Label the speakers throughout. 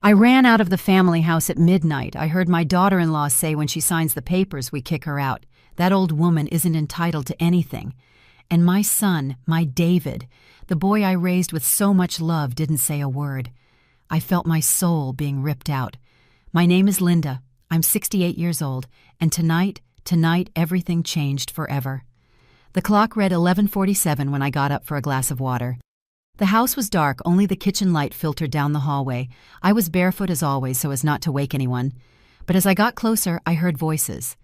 Speaker 1: I ran out of the family house at midnight. I heard my daughter-in-law say when she signs the papers, we kick her out. That old woman isn't entitled to anything. And my son, my David, the boy I raised with so much love, didn't say a word. I felt my soul being ripped out. My name is Linda. I'm 68 years old, and tonight, everything changed forever. The clock read 11:47 when I got up for a glass of water. The house was dark, only the kitchen light filtered down the hallway. I was barefoot as always so as not to wake anyone. But as I got closer, I heard voices.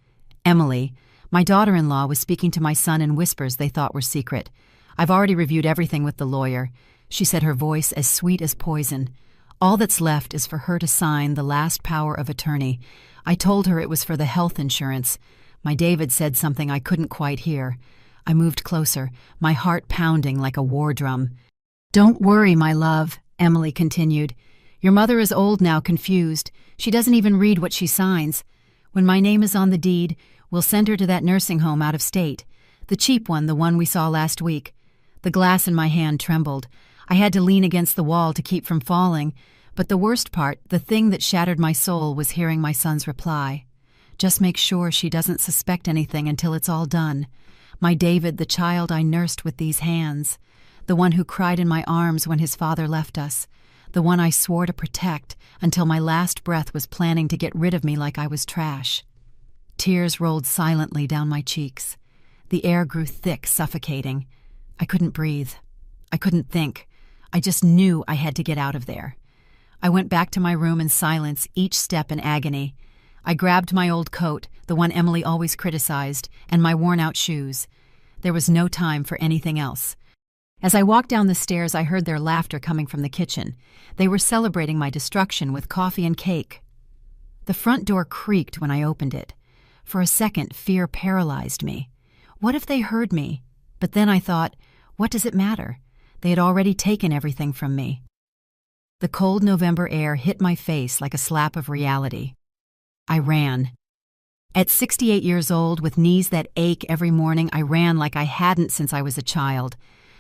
Speaker 1: Emily, my daughter-in-law, was speaking to my son in whispers they thought were secret. I've already reviewed everything with the lawyer. She said, her voice as sweet as poison. All that's left is for her to sign the last power of attorney. I told her it was for the health insurance. My David said something I couldn't quite hear. I moved closer, my heart pounding like a war drum. "Don't worry, my love," Emily continued. "Your mother is old now, confused. She doesn't even read what she signs. When my name is on the deed, we'll send her to that nursing home out of state. The cheap one, the one we saw last week." The glass in my hand trembled. I had to lean against the wall to keep from falling. But the worst part, the thing that shattered my soul, was hearing my son's reply. "Just make sure she doesn't suspect anything until it's all done. My David, the child I nursed with these hands. The one who cried in my arms when his father left us. The one I swore to protect until my last breath was planning to get rid of me like I was trash." Tears rolled silently down my cheeks. The air grew thick, suffocating. I couldn't breathe. I couldn't think. I just knew I had to get out of there. I went back to my room in silence, each step in agony. I grabbed my old coat, the one Emily always criticized, and my worn-out shoes. There was no time for anything else. As I walked down the stairs, I heard their laughter coming from the kitchen. They were celebrating my destruction with coffee and cake. The front door creaked when I opened it. For a second, fear paralyzed me. What if they heard me? But then I thought, what does it matter? They had already taken everything from me. The cold November air hit my face like a slap of reality. I ran. At 68 years old, with knees that ache every morning, I ran like I hadn't since I was a child.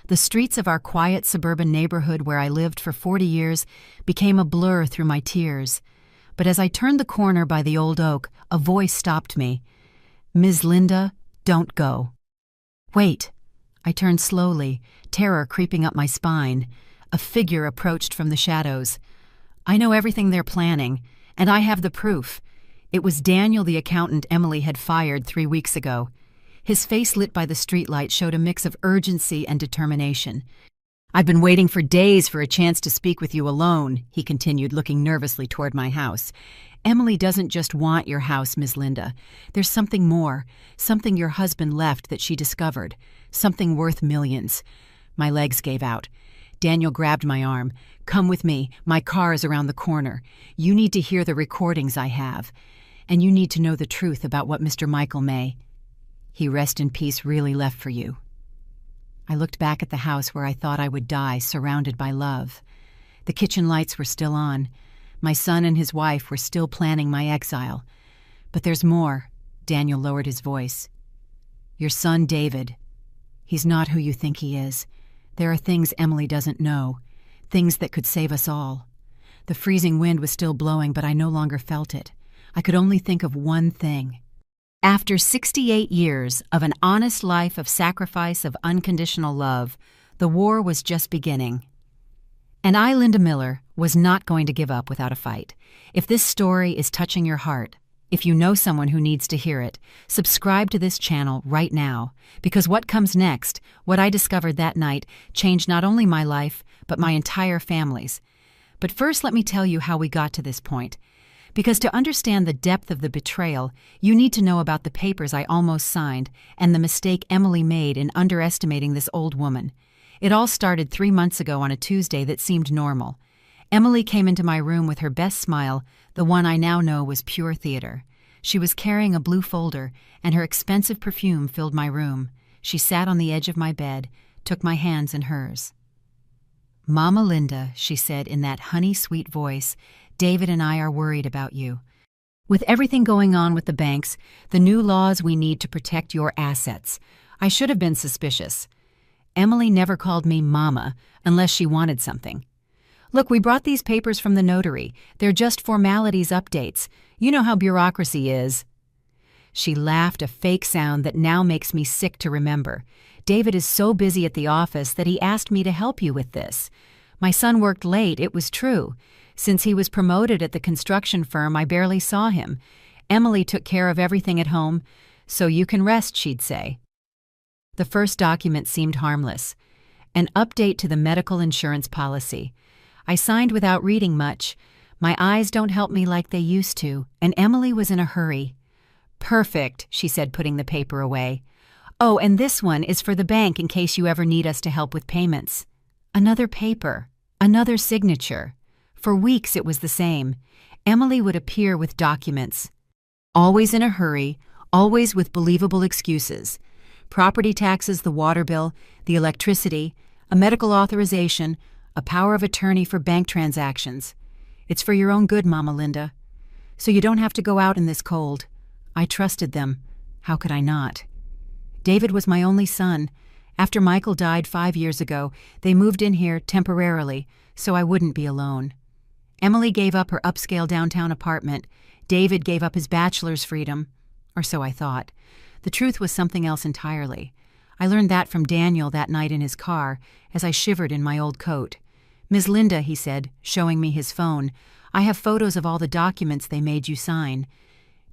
Speaker 1: The streets of our quiet suburban neighborhood where I lived for 40 years became a blur through my tears. But as I turned the corner by the old oak, a voice stopped me. "Ms. Linda, don't go." "Wait." I turned slowly, terror creeping up my spine. A figure approached from the shadows. "I know everything they're planning, and I have the proof." It was Daniel, the accountant Emily had fired 3 weeks ago. His face, lit by the streetlight, showed a mix of urgency and determination. "I've been waiting for days for a chance to speak with you alone," he continued, looking nervously toward my house. "Emily doesn't just want your house, Ms. Linda. There's something more, something your husband left that she discovered, something worth millions." My legs gave out. Daniel grabbed my arm. "Come with me. My car is around the corner. You need to hear the recordings I have. And you need to know the truth about what Mr. Michael May, he rest in peace, really left for you." I looked back at the house where I thought I would die, surrounded by love. The kitchen lights were still on. My son and his wife were still planning my exile. "But there's more." Daniel lowered his voice. "Your son, David. He's not who you think he is. There are things Emily doesn't know, things that could save us all." The freezing wind was still blowing, but I no longer felt it. I could only think of one thing. After 68 years of an honest life of sacrifice, of unconditional love, the war was just beginning. And I, Linda Miller, was not going to give up without a fight. If this story is touching your heart, if you know someone who needs to hear it, subscribe to this channel right now, because what comes next, what I discovered that night, changed not only my life, but my entire family's. But first, let me tell you how we got to this point. Because to understand the depth of the betrayal, you need to know about the papers I almost signed and the mistake Emily made in underestimating this old woman. It all started 3 months ago on a Tuesday that seemed normal. Emily came into my room with her best smile, the one I now know was pure theater. She was carrying a blue folder, and her expensive perfume filled my room. She sat on the edge of my bed, took my hands in hers. "Mama Linda," she said in that honey-sweet voice, "David and I are worried about you. With everything going on with the banks, the new laws we need to protect your assets. I should have been suspicious. Emily never called me Mama unless she wanted something. Look, we brought these papers from the notary. They're just formalities updates. You know how bureaucracy is." She laughed, a fake sound that now makes me sick to remember. "David is so busy at the office that he asked me to help you with this. My son worked late, it was true. Since he was promoted at the construction firm, I barely saw him. Emily took care of everything at home, so you can rest," she'd say. The first document seemed harmless. An update to the medical insurance policy. I signed without reading much. My eyes don't help me like they used to, and Emily was in a hurry. "Perfect," she said, putting the paper away. "Oh, and this one is for the bank in case you ever need us to help with payments." Another paper, another signature. For weeks it was the same. Emily would appear with documents. Always in a hurry, always with believable excuses. Property taxes, the water bill, the electricity, a medical authorization, a power of attorney for bank transactions. "It's for your own good, Mama Linda. So you don't have to go out in this cold." I trusted them. How could I not? David was my only son. After Michael died 5 years ago, they moved in here temporarily, so I wouldn't be alone. Emily gave up her upscale downtown apartment. David gave up his bachelor's freedom, or so I thought. The truth was something else entirely. I learned that from Daniel that night in his car, as I shivered in my old coat. "Ms. Linda," he said, showing me his phone, "I have photos of all the documents they made you sign.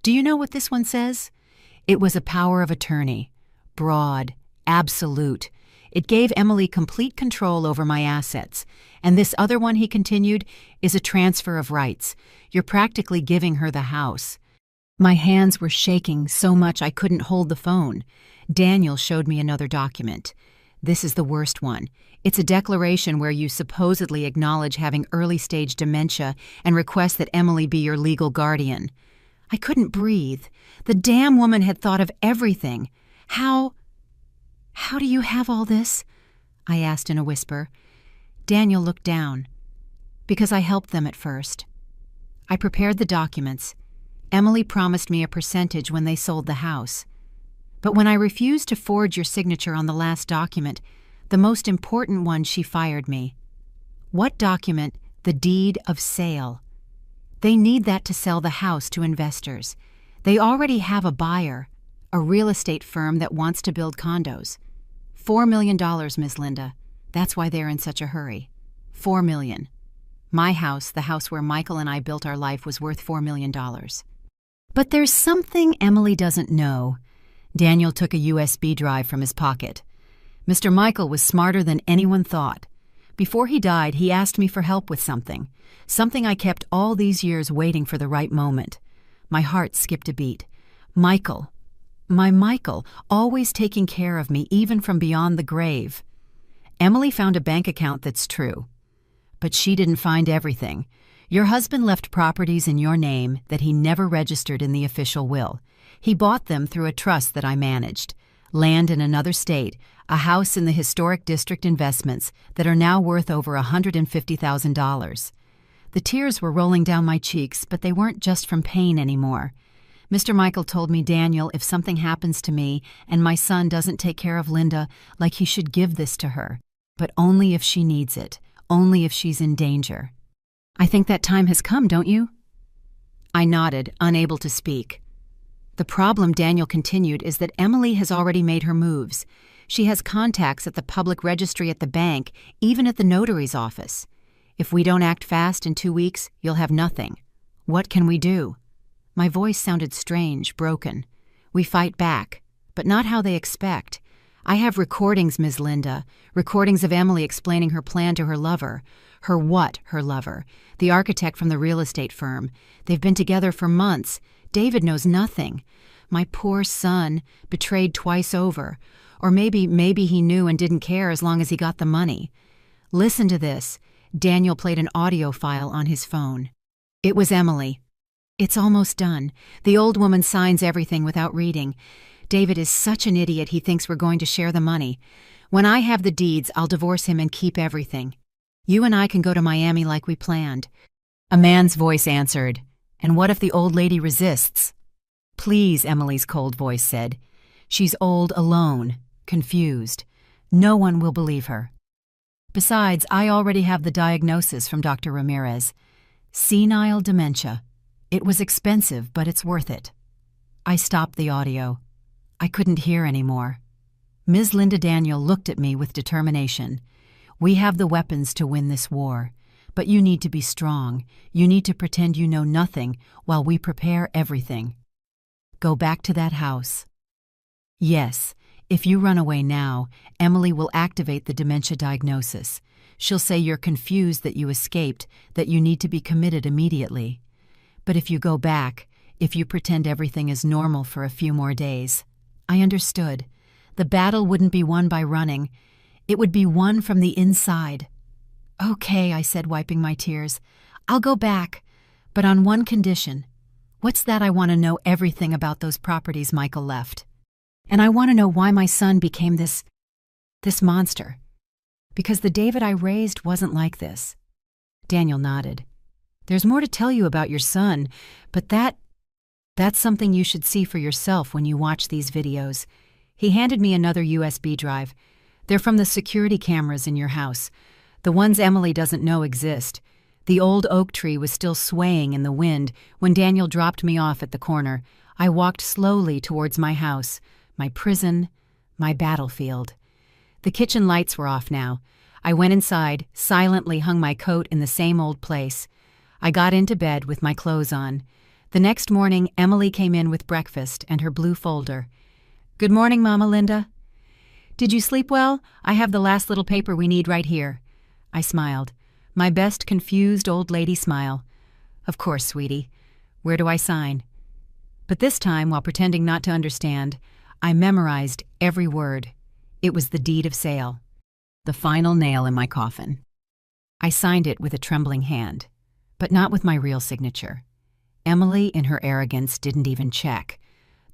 Speaker 1: Do you know what this one says?" It was a power of attorney. Broad, absolute. It gave Emily complete control over my assets. "And this other one," he continued, "is a transfer of rights. You're practically giving her the house." My hands were shaking so much I couldn't hold the phone. Daniel showed me another document. This is the worst one. It's a declaration where you supposedly acknowledge having early-stage dementia and request that Emily be your legal guardian. I couldn't breathe. The damn woman had thought of everything. How do you have all this?" I asked in a whisper. Daniel looked down. "Because I helped them at first. I prepared the documents. Emily promised me a percentage when they sold the house. But when I refused to forge your signature on the last document, the most important one, she fired me." "What document?" "The deed of sale. They need that to sell the house to investors. They already have a buyer, a real estate firm that wants to build condos. $4 million, Ms. Linda. That's why they're in such a hurry. $4 million. My house, the house where Michael and I built our life, was worth $4 million. But there's something Emily doesn't know." Daniel took a USB drive from his pocket. "Mr. Michael was smarter than anyone thought. Before he died, he asked me for help with something I kept all these years waiting for the right moment." My heart skipped a beat. Michael. My Michael, always taking care of me even from beyond the grave. "Emily found a bank account that's true. But she didn't find everything. Your husband left properties in your name that he never registered in the official will. He bought them through a trust that I managed. Land in another state, a house in the historic district investments that are now worth over $150,000. The tears were rolling down my cheeks, but they weren't just from pain anymore. Mr. Michael told me, "Daniel, if something happens to me and my son doesn't take care of Linda, like he should give this to her. But only if she needs it, only if she's in danger." I think that time has come, don't you? I nodded, unable to speak. "The problem," Daniel continued, "is that Emily has already made her moves. She has contacts at the public registry, at the bank, even at the notary's office. If we don't act fast in 2 weeks, you'll have nothing. What can we do?" My voice sounded strange, broken. "We fight back, but not how they expect. I have recordings, Ms. Linda, recordings of Emily explaining her plan to her lover. Her what, her lover? The architect from the real estate firm. They've been together for months. David knows nothing. My poor son, betrayed twice over. Or maybe he knew and didn't care as long as he got the money. Listen to this." Daniel played an audio file on his phone. It was Emily. "It's almost done. The old woman signs everything without reading. David is such an idiot he thinks we're going to share the money. When I have the deeds, I'll divorce him and keep everything. You and I can go to Miami like we planned." A man's voice answered, "And what if the old lady resists?" "Please," Emily's cold voice said. "She's old, alone, confused. No one will believe her." Besides, I already have the diagnosis from Dr. Ramirez. Senile dementia. It was expensive, but it's worth it. I stopped the audio. I couldn't hear anymore. Ms. Linda Daniel looked at me with determination. We have the weapons to win this war, but you need to be strong. You need to pretend you know nothing while we prepare everything. Go back to that house. Yes, if you run away now, Emily will activate the dementia diagnosis. She'll say you're confused that you escaped, that you need to be committed immediately. But if you go back, if you pretend everything is normal for a few more days, I understood. The battle wouldn't be won by running. It would be won from the inside. Okay, I said, wiping my tears. I'll go back, but on one condition. What's that? I want to know everything about those properties Michael left. And I want to know why my son became this monster. Because the David I raised wasn't like this. Daniel nodded. There's more to tell you about your son, but that's something you should see for yourself when you watch these videos. He handed me another USB drive. They're from the security cameras in your house, the ones Emily doesn't know exist. The old oak tree was still swaying in the wind when Daniel dropped me off at the corner. I walked slowly towards my house, my prison, my battlefield. The kitchen lights were off now. I went inside, silently hung my coat in the same old place. I got into bed with my clothes on. The next morning, Emily came in with breakfast and her blue folder. Good morning, Mama Linda. Did you sleep well? I have the last little paper we need right here. I smiled. My best confused old lady smile. Of course, sweetie. Where do I sign? But this time, while pretending not to understand, I memorized every word. It was the deed of sale. The final nail in my coffin. I signed it with a trembling hand, but not with my real signature. Emily, in her arrogance, didn't even check.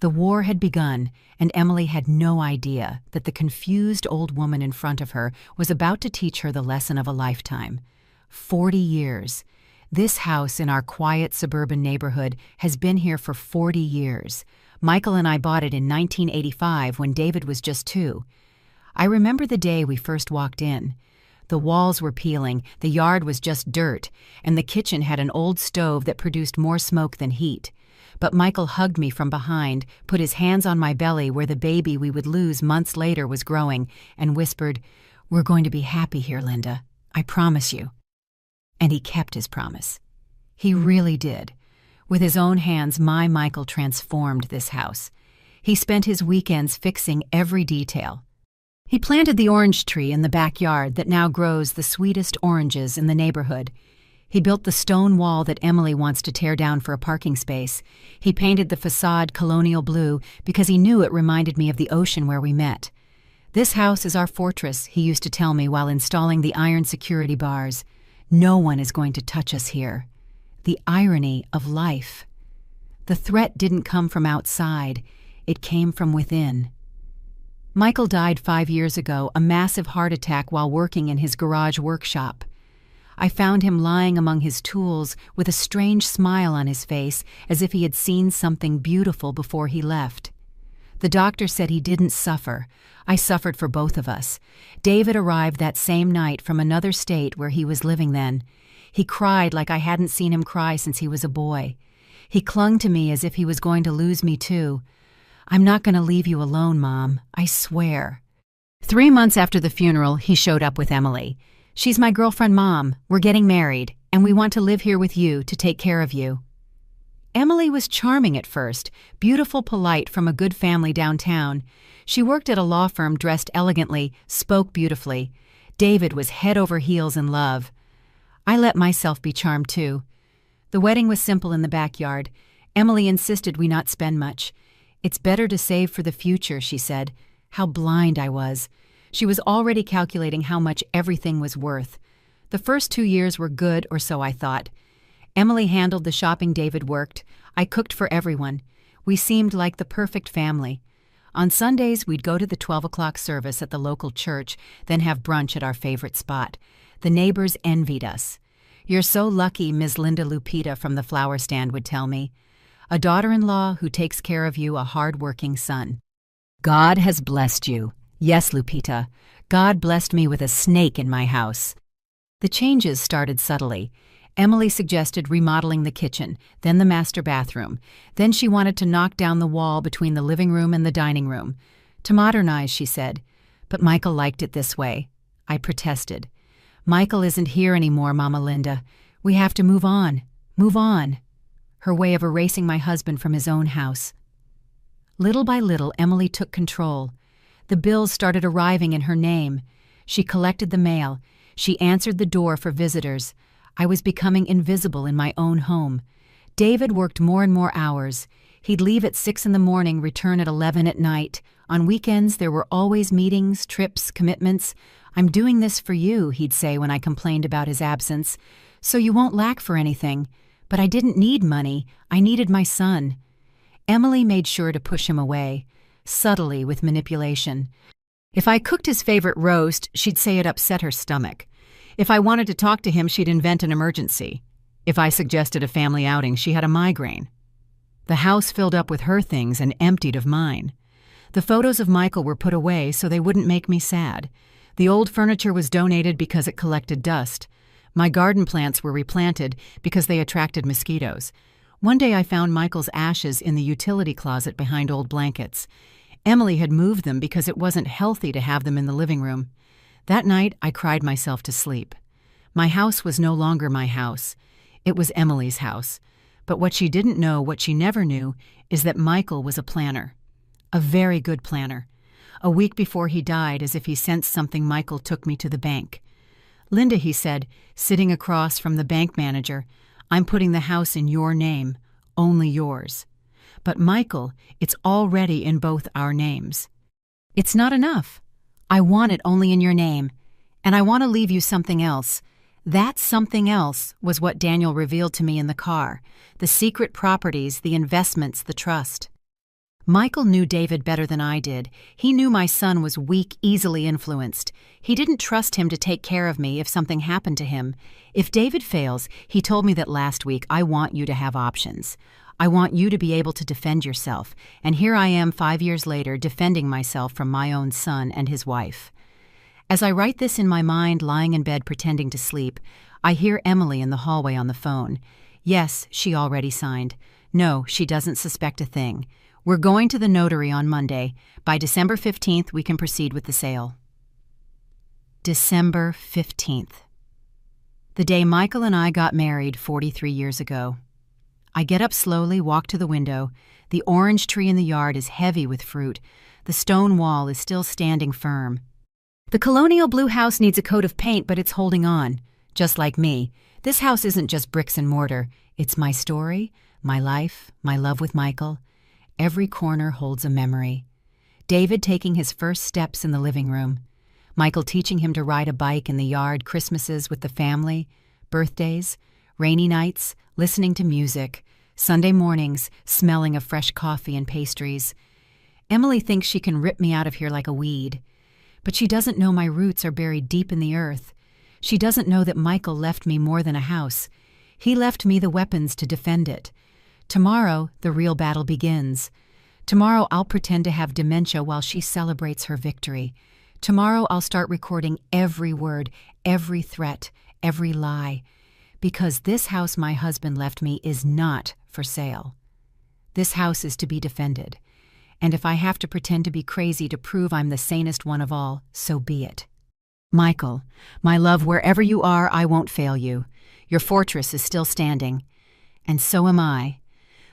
Speaker 1: The war had begun, and Emily had no idea that the confused old woman in front of her was about to teach her the lesson of a lifetime. 40 years. This house in our quiet suburban neighborhood has been here for 40 years. Michael and I bought it in 1985 when David was just 2. I remember the day we first walked in. The walls were peeling, the yard was just dirt, and the kitchen had an old stove that produced more smoke than heat. But Michael hugged me from behind, put his hands on my belly where the baby we would lose months later was growing, and whispered, "We're going to be happy here, Linda. I promise you." And he kept his promise. He really did. With his own hands, my Michael transformed this house. He spent his weekends fixing every detail. He planted the orange tree in the backyard that now grows the sweetest oranges in the neighborhood. He built the stone wall that Emily wants to tear down for a parking space. He painted the facade colonial blue because he knew it reminded me of the ocean where we met. This house is our fortress, he used to tell me while installing the iron security bars. No one is going to touch us here. The irony of life. The threat didn't come from outside. It came from within. Michael died 5 years ago, a massive heart attack while working in his garage workshop. I found him lying among his tools with a strange smile on his face, as if he had seen something beautiful before he left. The doctor said he didn't suffer. I suffered for both of us. David arrived that same night from another state where he was living then. He cried like I hadn't seen him cry since he was a boy. He clung to me as if he was going to lose me too. "I'm not going to leave you alone, Mom. I swear." 3 months after the funeral, he showed up with Emily. "She's my girlfriend, Mom. We're getting married, and we want to live here with you to take care of you." Emily was charming at first, beautiful, polite, from a good family downtown. She worked at a law firm, dressed elegantly, spoke beautifully. David was head over heels in love. I let myself be charmed too. The wedding was simple in the backyard. Emily insisted we not spend much. "It's better to save for the future," she said. How blind I was. She was already calculating how much everything was worth. The first 2 years were good, or so I thought. Emily handled the shopping David worked. I cooked for everyone. We seemed like the perfect family. On Sundays, we'd go to the 12 o'clock service at the local church, then have brunch at our favorite spot. The neighbors envied us. "You're so lucky," Ms. Linda Lupita from the flower stand would tell me. "A daughter-in-law who takes care of you, a hard-working son." God has blessed you. Yes, Lupita. God blessed me with a snake in my house. The changes started subtly. Emily suggested remodeling the kitchen, then the master bathroom. Then she wanted to knock down the wall between the living room and the dining room. To modernize, she said. But Michael liked it this way. I protested. Michael isn't here anymore, Mama Linda. We have to move on. Move on. Her way of erasing my husband from his own house. Little by little, Emily took control. The bills started arriving in her name. She collected the mail. She answered the door for visitors. I was becoming invisible in my own home. David worked more and more hours. He'd leave at 6 in the morning, return at 11 at night. On weekends, there were always meetings, trips, commitments. I'm doing this for you, he'd say when I complained about his absence. So you won't lack for anything. But I didn't need money. I needed my son. Emily made sure to push him away, subtly with manipulation. If I cooked his favorite roast, she'd say it upset her stomach. If I wanted to talk to him, she'd invent an emergency. If I suggested a family outing, she had a migraine. The house filled up with her things and emptied of mine. The photos of Michael were put away so they wouldn't make me sad. The old furniture was donated because it collected dust. My garden plants were replanted because they attracted mosquitoes. One day I found Michael's ashes in the utility closet behind old blankets. Emily had moved them because it wasn't healthy to have them in the living room. That night, I cried myself to sleep. My house was no longer my house. It was Emily's house. But what she didn't know, what she never knew, is that Michael was a planner. A very good planner. A week before he died, as if he sensed something, Michael took me to the bank. Linda, he said, sitting across from the bank manager, I'm putting the house in your name, only yours. But Michael, it's already in both our names. It's not enough. I want it only in your name. And I want to leave you something else. That something else was what Daniel revealed to me in the car. The secret properties, the investments, the trust. Michael knew David better than I did. He knew my son was weak, easily influenced. He didn't trust him to take care of me if something happened to him. If David fails, he told me that last week, I want you to have options. I want you to be able to defend yourself. And here I am 5 years later defending myself from my own son and his wife. As I write this in my mind, lying in bed pretending to sleep, I hear Emily in the hallway on the phone. Yes, she already signed. No, she doesn't suspect a thing. We're going to the notary on Monday. By December 15th, we can proceed with the sale. December 15th. The day Michael and I got married 43 years ago. I get up slowly, walk to the window. The orange tree in the yard is heavy with fruit. The stone wall is still standing firm. The colonial blue house needs a coat of paint, but it's holding on. Just like me, this house isn't just bricks and mortar. It's my story, my life, my love with Michael. Every corner holds a memory. David taking his first steps in the living room. Michael teaching him to ride a bike in the yard, Christmases with the family, birthdays, rainy nights, listening to music, Sunday mornings, smelling of fresh coffee and pastries. Emily thinks she can rip me out of here like a weed. But she doesn't know my roots are buried deep in the earth. She doesn't know that Michael left me more than a house. He left me the weapons to defend it. Tomorrow, the real battle begins. Tomorrow, I'll pretend to have dementia while she celebrates her victory. Tomorrow, I'll start recording every word, every threat, every lie. Because this house my husband left me is not for sale. This house is to be defended. And if I have to pretend to be crazy to prove I'm the sanest one of all, so be it. Michael, my love, wherever you are, I won't fail you. Your fortress is still standing. And so am I.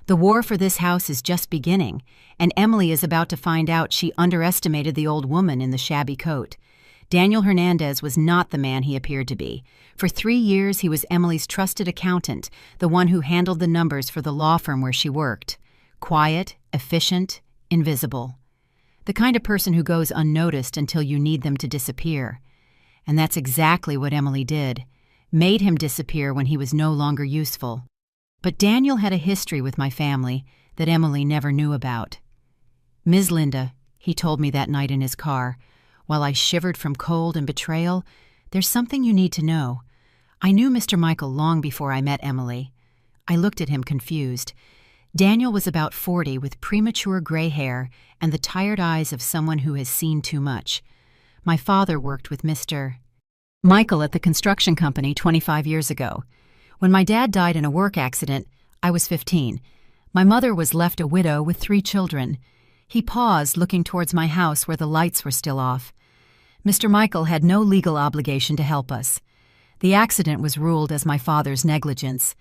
Speaker 1: The war for this house is just beginning, and Emily is about to find out she underestimated the old woman in the shabby coat. Daniel Hernandez was not the man he appeared to be. For 3 years, he was Emily's trusted accountant, the one who handled the numbers for the law firm where she worked. Quiet, efficient, invisible. The kind of person who goes unnoticed until you need them to disappear. And that's exactly what Emily did. Made him disappear when he was no longer useful. But Daniel had a history with my family that Emily never knew about. Ms. Linda, he told me that night in his car, while I shivered from cold and betrayal, there's something you need to know. I knew Mr. Michael long before I met Emily. I looked at him confused. Daniel was about 40 with premature gray hair and the tired eyes of someone who has seen too much. My father worked with Mr. Michael at the construction company 25 years ago. When my dad died in a work accident, I was 15. My mother was left a widow with 3 children. He paused, looking towards my house where the lights were still off. Mr. Michael had no legal obligation to help us. The accident was ruled as my father's negligence.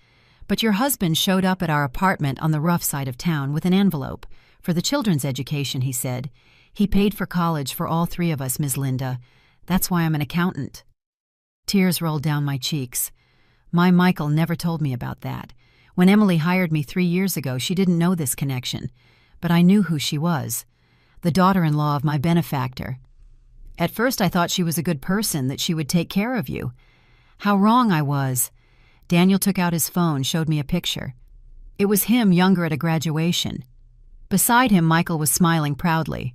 Speaker 1: But your husband showed up at our apartment on the rough side of town with an envelope. For the children's education, he said. He paid for college for all 3 of us, Ms. Linda. That's why I'm an accountant. Tears rolled down my cheeks. My Michael never told me about that. When Emily hired me 3 years ago, she didn't know this connection. But I knew who she was. The daughter-in-law of my benefactor. At first I thought she was a good person, that she would take care of you. How wrong I was. Daniel took out his phone, showed me a picture. It was him younger at a graduation. Beside him, Michael was smiling proudly.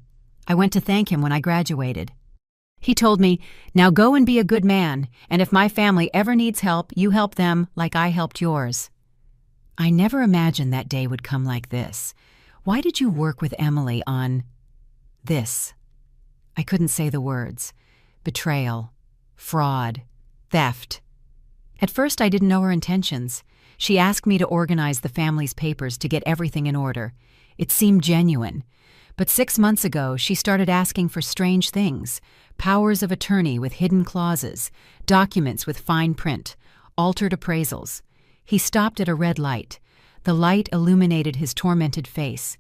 Speaker 1: I went to thank him when I graduated. He told me, "Now go and be a good man, and if my family ever needs help, you help them like I helped yours." I never imagined that day would come like this. Why did you work with Emily on this? I couldn't say the words. Betrayal, fraud, theft. At first I didn't know her intentions. She asked me to organize the family's papers to get everything in order. It seemed genuine. But 6 months ago, she started asking for strange things. Powers of attorney with hidden clauses, documents with fine print, altered appraisals. He stopped at a red light. The light illuminated his tormented face.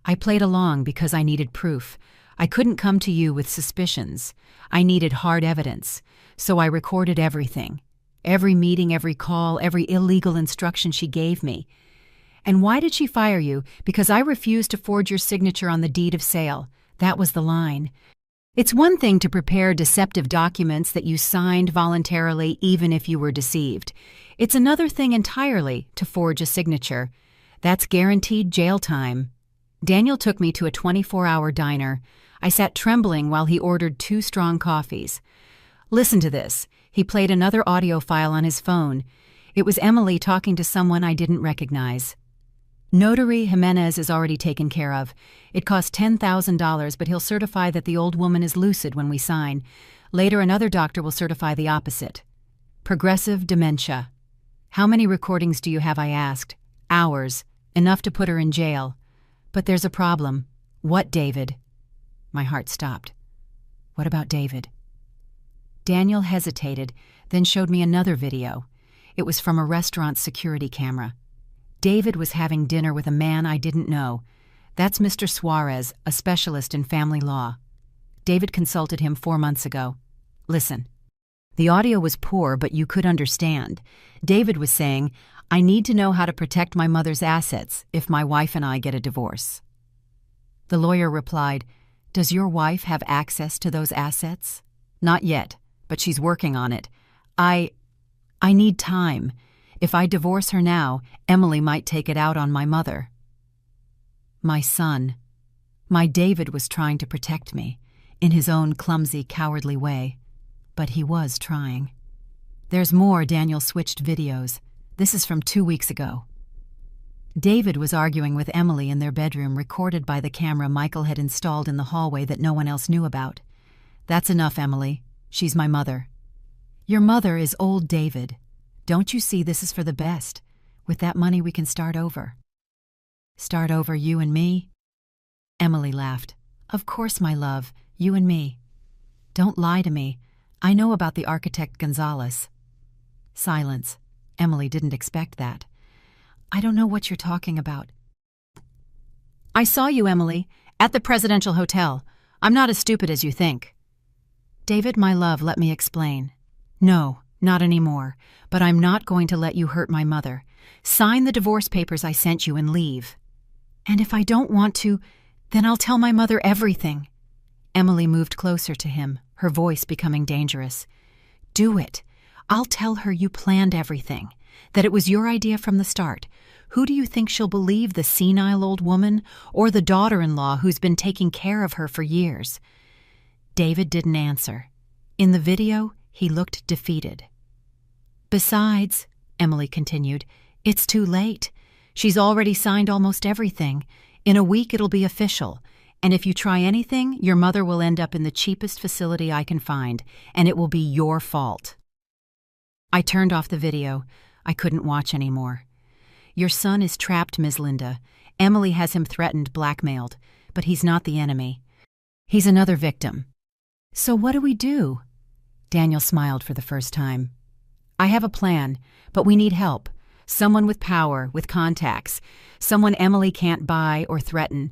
Speaker 1: I played along because I needed proof. I couldn't come to you with suspicions. I needed hard evidence. So I recorded everything. Every meeting, every call, every illegal instruction she gave me. And why did she fire you? Because I refused to forge your signature on the deed of sale. That was the line. It's one thing to prepare deceptive documents that you signed voluntarily even if you were deceived. It's another thing entirely to forge a signature. That's guaranteed jail time. Daniel took me to a 24-hour diner. I sat trembling while he ordered 2 strong coffees. Listen to this. He played another audio file on his phone. It was Emily talking to someone I didn't recognize. Notary Jimenez is already taken care of. It costs $10,000, but he'll certify that the old woman is lucid when we sign. Later, another doctor will certify the opposite. Progressive dementia. How many recordings do you have, I asked. Hours. Enough to put her in jail. But there's a problem. What, David? My heart stopped. What about David? Daniel hesitated, then showed me another video. It was from a restaurant's security camera. David was having dinner with a man I didn't know. That's Mr. Suarez, a specialist in family law. David consulted him 4 months ago. Listen. The audio was poor, but you could understand. David was saying, I need to know how to protect my mother's assets if my wife and I get a divorce. The lawyer replied, Does your wife have access to those assets? Not yet, but she's working on it. I need time. If I divorce her now, Emily might take it out on my mother. My son. My David was trying to protect me, in his own clumsy, cowardly way. But he was trying. There's more. Daniel switched videos. This is from 2 weeks ago. David was arguing with Emily in their bedroom, recorded by the camera Michael had installed in the hallway that no one else knew about. That's enough, Emily. She's my mother. Your mother is old David. Don't you see this is for the best? With that money we can start over. Start over, you and me? Emily laughed. Of course, my love, you and me. Don't lie to me. I know about the architect Gonzalez. Silence. Emily didn't expect that. I don't know what you're talking about. I saw you, Emily, at the Presidential Hotel. I'm not as stupid as you think. David, my love, let me explain. No, not anymore. But I'm not going to let you hurt my mother. Sign the divorce papers I sent you and leave. And if I don't want to, then I'll tell my mother everything. Emily moved closer to him, her voice becoming dangerous. Do it. I'll tell her you planned everything, that it was your idea from the start. Who do you think she'll believe, the senile old woman or the daughter-in-law who's been taking care of her for years? David didn't answer. In the video, he looked defeated. Besides, Emily continued, it's too late. She's already signed almost everything. In a week it'll be official. And if you try anything, your mother will end up in the cheapest facility I can find, and it will be your fault." I turned off the video. I couldn't watch anymore. "Your son is trapped, Ms. Linda. Emily has him threatened, blackmailed, but he's not the enemy. He's another victim." "So what do we do?" Daniel smiled for the first time. "I have a plan, but we need help. Someone with power, with contacts. Someone Emily can't buy or threaten.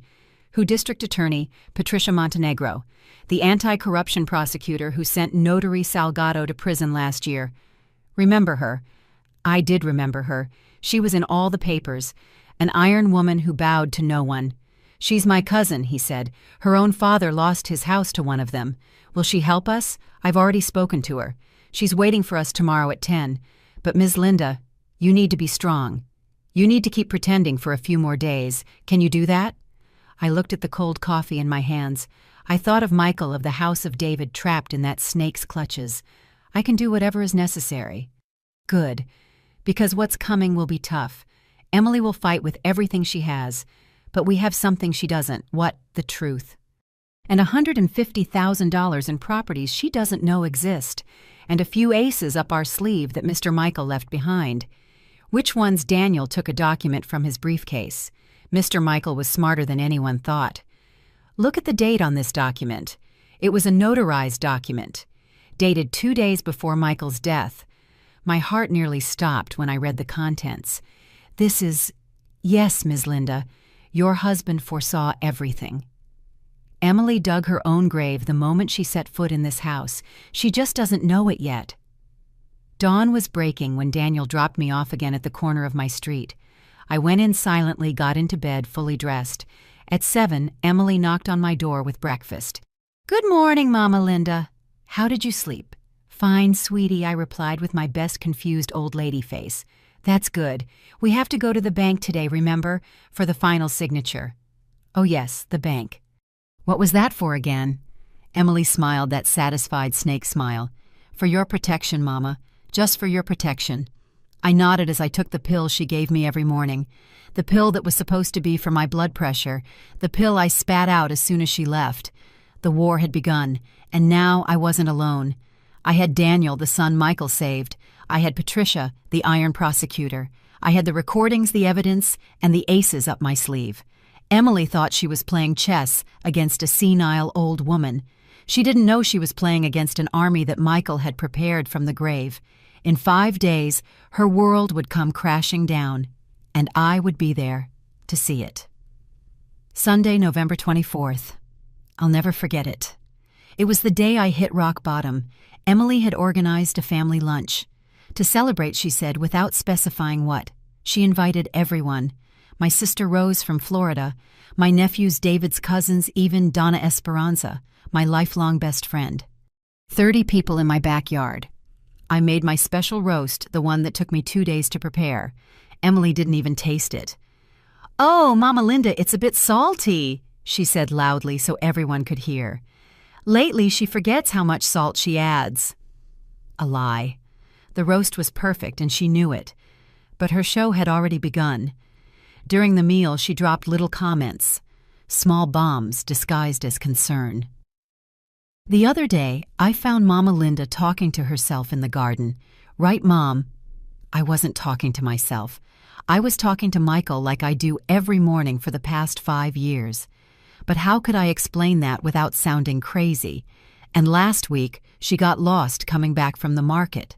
Speaker 1: Who District Attorney Patricia Montenegro, the anti-corruption prosecutor who sent Notary Salgado to prison last year. Remember her?" I did remember her. She was in all the papers. An iron woman who bowed to no one. "She's my cousin," he said. "Her own father lost his house to one of them. Will she help us? I've already spoken to her. She's waiting for us tomorrow at 10. But Ms. Linda, you need to be strong. You need to keep pretending for a few more days. Can you do that?" I looked at the cold coffee in my hands. I thought of Michael of the House of David trapped in that snake's clutches. I can do whatever is necessary. Good, because what's coming will be tough. Emily will fight with everything she has, but we have something she doesn't. What? The truth. And $150,000 in properties she doesn't know exist, and a few aces up our sleeve that Mr. Michael left behind. Which ones? Daniel took a document from his briefcase. Mr. Michael was smarter than anyone thought. "Look at the date on this document. It was a notarized document, dated 2 days before Michael's death. My heart nearly stopped when I read the contents. This is, yes, Ms. Linda, your husband foresaw everything. Emily dug her own grave the moment she set foot in this house. She just doesn't know it yet." Dawn was breaking when Daniel dropped me off again at the corner of my street. I went in silently, got into bed, fully dressed. At 7, Emily knocked on my door with breakfast. "Good morning, Mama Linda. How did you sleep?" "Fine, sweetie," I replied with my best confused old lady face. "That's good. We have to go to the bank today, remember, for the final signature." "Oh yes, the bank. What was that for again?" Emily smiled that satisfied snake smile. "For your protection, Mama. Just for your protection." I nodded as I took the pill she gave me every morning. The pill that was supposed to be for my blood pressure. The pill I spat out as soon as she left. The war had begun, and now I wasn't alone. I had Daniel, the son Michael saved. I had Patricia, the iron prosecutor. I had the recordings, the evidence, and the aces up my sleeve. Emily thought she was playing chess against a senile old woman. She didn't know she was playing against an army that Michael had prepared from the grave. In 5 days, her world would come crashing down, and I would be there to see it. Sunday, November 24th. I'll never forget it. It was the day I hit rock bottom. Emily had organized a family lunch. To celebrate, she said, without specifying what. She invited everyone. My sister Rose from Florida, my nephews David's cousins, even Donna Esperanza, my lifelong best friend. 30 people in my backyard. I made my special roast, the one that took me 2 days to prepare. Emily didn't even taste it. "Oh, Mama Linda, it's a bit salty," she said loudly so everyone could hear. Lately, she forgets how much salt she adds. A lie. The roast was perfect, and she knew it. But her show had already begun. During the meal, she dropped little comments, small bombs disguised as concern. The other day, I found Mama Linda talking to herself in the garden. "Right, Mom?" I wasn't talking to myself. I was talking to Michael like I do every morning for the past 5 years. But how could I explain that without sounding crazy? And last week, she got lost coming back from the market.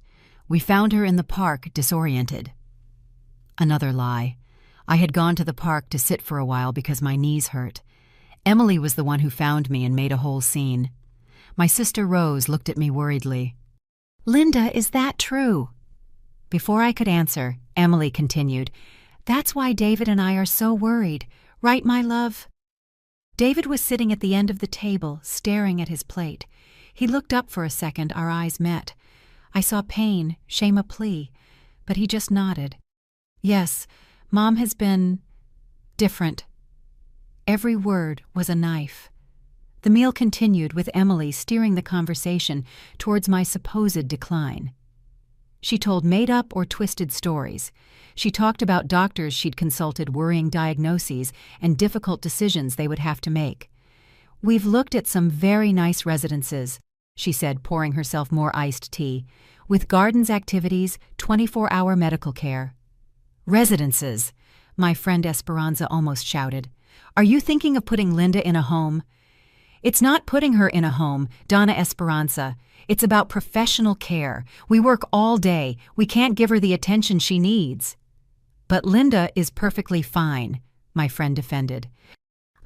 Speaker 1: We found her in the park, disoriented. Another lie. I had gone to the park to sit for a while because my knees hurt. Emily was the one who found me and made a whole scene. My sister Rose looked at me worriedly. "Linda, is that true?" Before I could answer, Emily continued, "That's why David and I are so worried. Right, my love?" David was sitting at the end of the table, staring at his plate. He looked up for a second, our eyes met. I saw pain, shame, a plea, but he just nodded. "Yes, Mom has been different." Every word was a knife. The meal continued with Emily steering the conversation towards my supposed decline. She told made-up or twisted stories. She talked about doctors she'd consulted, worrying diagnoses, and difficult decisions they would have to make. "We've looked at some very nice residences," she said, pouring herself more iced tea, "with gardens activities, 24-hour medical care." "Residences," my friend Esperanza almost shouted. "Are you thinking of putting Linda in a home?" "It's not putting her in a home, Donna Esperanza. It's about professional care. We work all day. We can't give her the attention she needs." "But Linda is perfectly fine," my friend defended.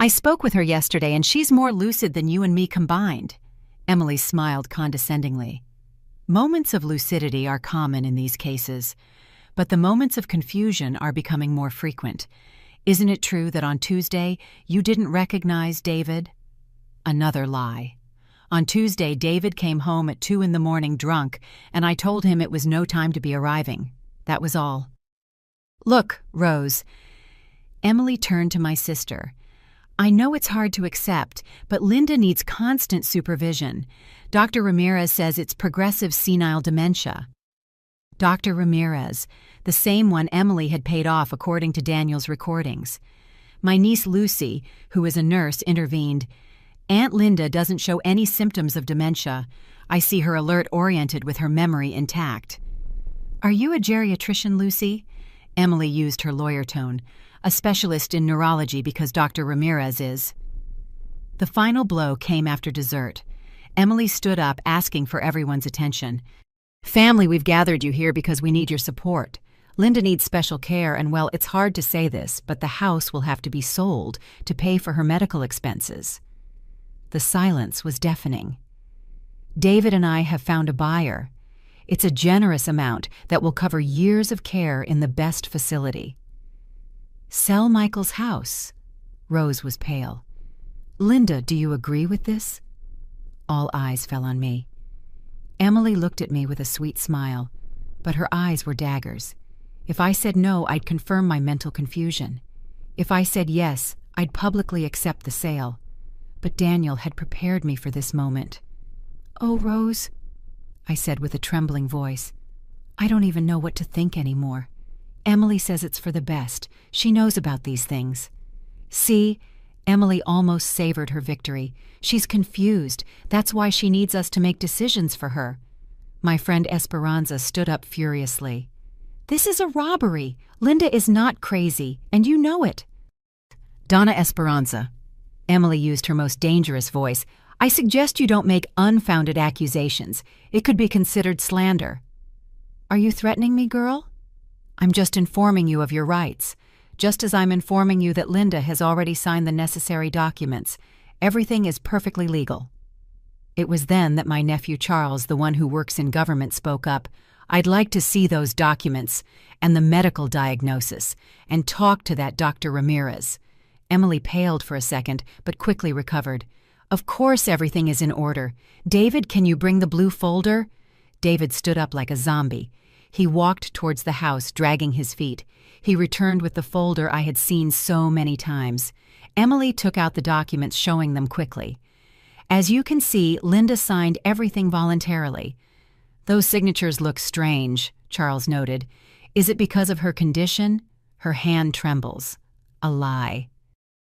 Speaker 1: "I spoke with her yesterday and she's more lucid than you and me combined." Emily smiled condescendingly. Moments of lucidity are common in these cases, but the moments of confusion are becoming more frequent. "Isn't it true that on Tuesday you didn't recognize David?" Another lie. "On Tuesday, David came home at 2 a.m. drunk, and I told him it was no time to be arriving. That was all." "Look, Rose." Emily turned to my sister. "I know it's hard to accept, but Linda needs constant supervision. Dr. Ramirez says it's progressive senile dementia." Dr. Ramirez, the same one Emily had paid off according to Daniel's recordings. My niece Lucy, who is a nurse, intervened. "Aunt Linda doesn't show any symptoms of dementia. I see her alert-oriented with her memory intact." "Are you a geriatrician, Lucy?" Emily used her lawyer tone. "A specialist in neurology because Dr. Ramirez is." The final blow came after dessert. Emily stood up, asking for everyone's attention. "Family, we've gathered you here because we need your support. Linda needs special care, and well, it's hard to say this, but the house will have to be sold to pay for her medical expenses." The silence was deafening. "David and I have found a buyer. It's a generous amount that will cover years of care in the best facility." "Sell Michael's house?" Rose was pale. "Linda, do you agree with this?" All eyes fell on me. Emily looked at me with a sweet smile, but her eyes were daggers. If I said no, I'd confirm my mental confusion. If I said yes, I'd publicly accept the sale. But Daniel had prepared me for this moment. "Oh, Rose," I said with a trembling voice, "I don't even know what to think anymore. Emily says it's for the best. She knows about these things." "See?" Emily almost savored her victory. "She's confused. That's why she needs us to make decisions for her." My friend Esperanza stood up furiously. "This is a robbery. Linda is not crazy, and you know it." "Donna Esperanza," Emily used her most dangerous voice, "I suggest you don't make unfounded accusations. It could be considered slander." "Are you threatening me, girl?" "I'm just informing you of your rights. Just as I'm informing you that Linda has already signed the necessary documents. Everything is perfectly legal." It was then that my nephew Charles, the one who works in government, spoke up. "I'd like to see those documents and the medical diagnosis and talk to that Dr. Ramirez." Emily paled for a second, but quickly recovered. "Of course everything is in order. David, can you bring the blue folder?" David stood up like a zombie. He walked towards the house, dragging his feet. He returned with the folder I had seen so many times. Emily took out the documents, showing them quickly. "As you can see, Linda signed everything voluntarily." "Those signatures look strange," Charles noted. "Is it because of her condition?" Her hand trembles. A lie.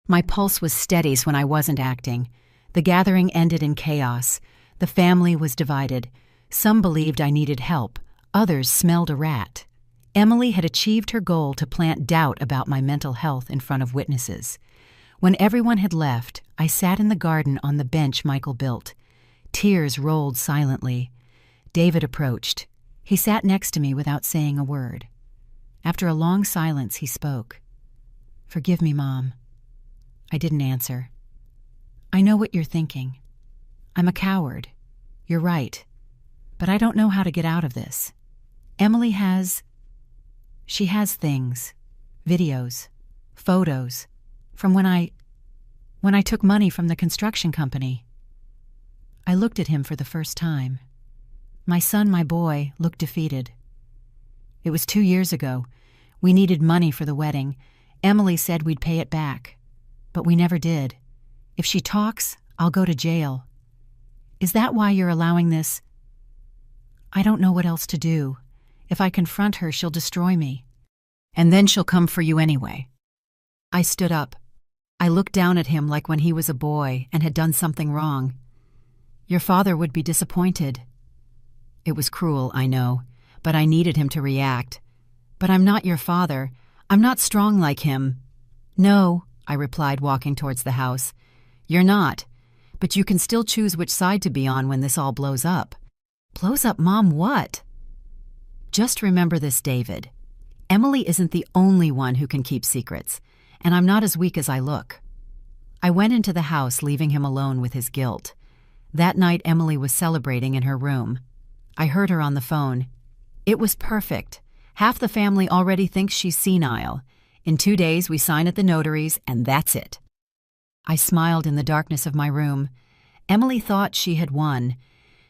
Speaker 1: My pulse was steady when I wasn't acting. The gathering ended in chaos. The family was divided. Some believed I needed help. Others smelled a rat. Emily had achieved her goal to plant doubt about my mental health in front of witnesses. When everyone had left, I sat in the garden on the bench Michael built. Tears rolled silently. David approached. He sat next to me without saying a word. After a long silence, he spoke. "Forgive me, Mom." I didn't answer. "I know what you're thinking. I'm a coward. You're right. But I don't know how to get out of this. Emily has things, videos, photos, from when I took money from the construction company." I looked at him for the first time. My son, my boy, looked defeated. "It was 2 years ago. We needed money for the wedding. Emily said we'd pay it back. But we never did. If she talks, I'll go to jail. Is that why you're allowing this? I don't know what else to do. If I confront her, she'll destroy me. And then she'll come for you anyway." I stood up. I looked down at him like when he was a boy and had done something wrong. "Your father would be disappointed." It was cruel, I know, but I needed him to react. "But I'm not your father. I'm not strong like him." "No," I replied, walking towards the house. "You're not, but you can still choose which side to be on when this all blows up." "Blows up, Mom, what?" "Just remember this, David. Emily isn't the only one who can keep secrets, and I'm not as weak as I look." I went into the house, leaving him alone with his guilt. That night, Emily was celebrating in her room. I heard her on the phone. "It was perfect. Half the family already thinks she's senile. In 2 days, we sign at the notary's, and that's it." I smiled in the darkness of my room. Emily thought she had won.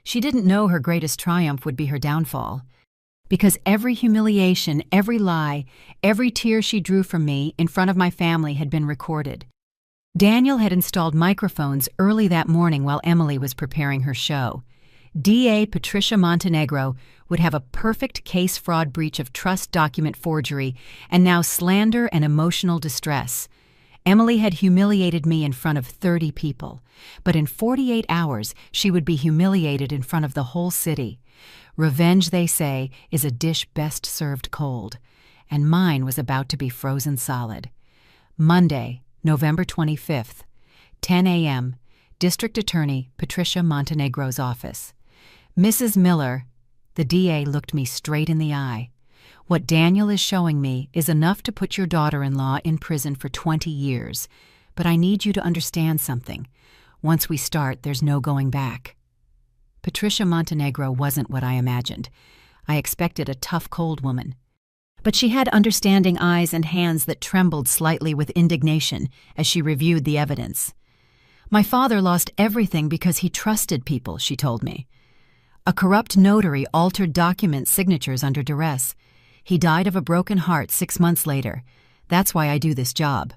Speaker 1: She didn't know her greatest triumph would be her downfall. Because every humiliation, every lie, every tear she drew from me in front of my family had been recorded. Daniel had installed microphones early that morning while Emily was preparing her show. DA Patricia Montenegro would have a perfect case fraud breach of trust document forgery and now slander and emotional distress. Emily had humiliated me in front of 30 people, but in 48 hours she would be humiliated in front of the whole city. Revenge, they say, is a dish best served cold, and mine was about to be frozen solid. Monday, November 25th, 10 a.m., District Attorney Patricia Montenegro's office. "Mrs. Miller," the DA looked me straight in the eye. "What Daniel is showing me is enough to put your daughter-in-law in prison for 20 years. But I need you to understand something. Once we start, there's no going back." Patricia Montenegro wasn't what I imagined. I expected a tough, cold woman. But she had understanding eyes and hands that trembled slightly with indignation as she reviewed the evidence. "My father lost everything because he trusted people," she told me. "A corrupt notary altered document signatures under duress. He died of a broken heart 6 months later. That's why I do this job."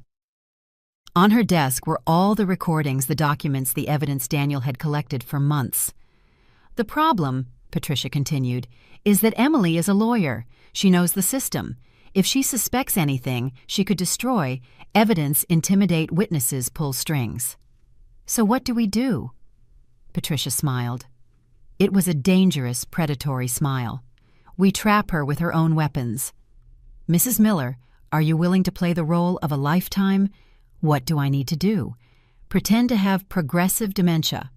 Speaker 1: On her desk were all the recordings, the documents, the evidence Daniel had collected for months. "The problem," Patricia continued, "is that Emily is a lawyer. She knows the system. If she suspects anything, she could destroy evidence, intimidate witnesses, pull strings." "So what do we do?" Patricia smiled. It was a dangerous, predatory smile. "We trap her with her own weapons." "Mrs. Miller, are you willing to play the role of a lifetime?" "What do I need to do?" "Pretend to have progressive dementia.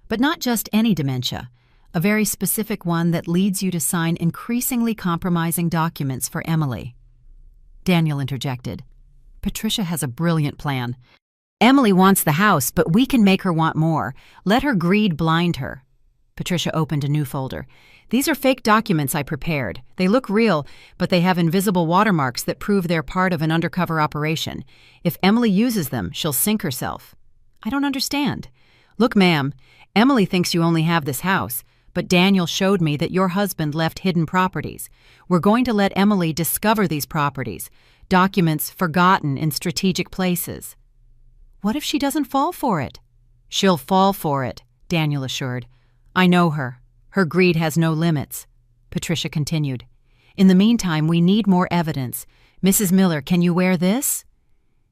Speaker 1: But not just any dementia. A very specific one that leads you to sign increasingly compromising documents for Emily." Daniel interjected. "Patricia has a brilliant plan. Emily wants the house, but we can make her want more. Let her greed blind her." Patricia opened a new folder. "These are fake documents I prepared. They look real, but they have invisible watermarks that prove they're part of an undercover operation. If Emily uses them, she'll sink herself." "I don't understand." "Look, ma'am, Emily thinks you only have this house, but Daniel showed me that your husband left hidden properties. We're going to let Emily discover these properties, documents forgotten in strategic places." "What if she doesn't fall for it?" "She'll fall for it," Daniel assured. "I know her. Her greed has no limits." Patricia continued. "In the meantime, we need more evidence. Mrs. Miller, can you wear this?"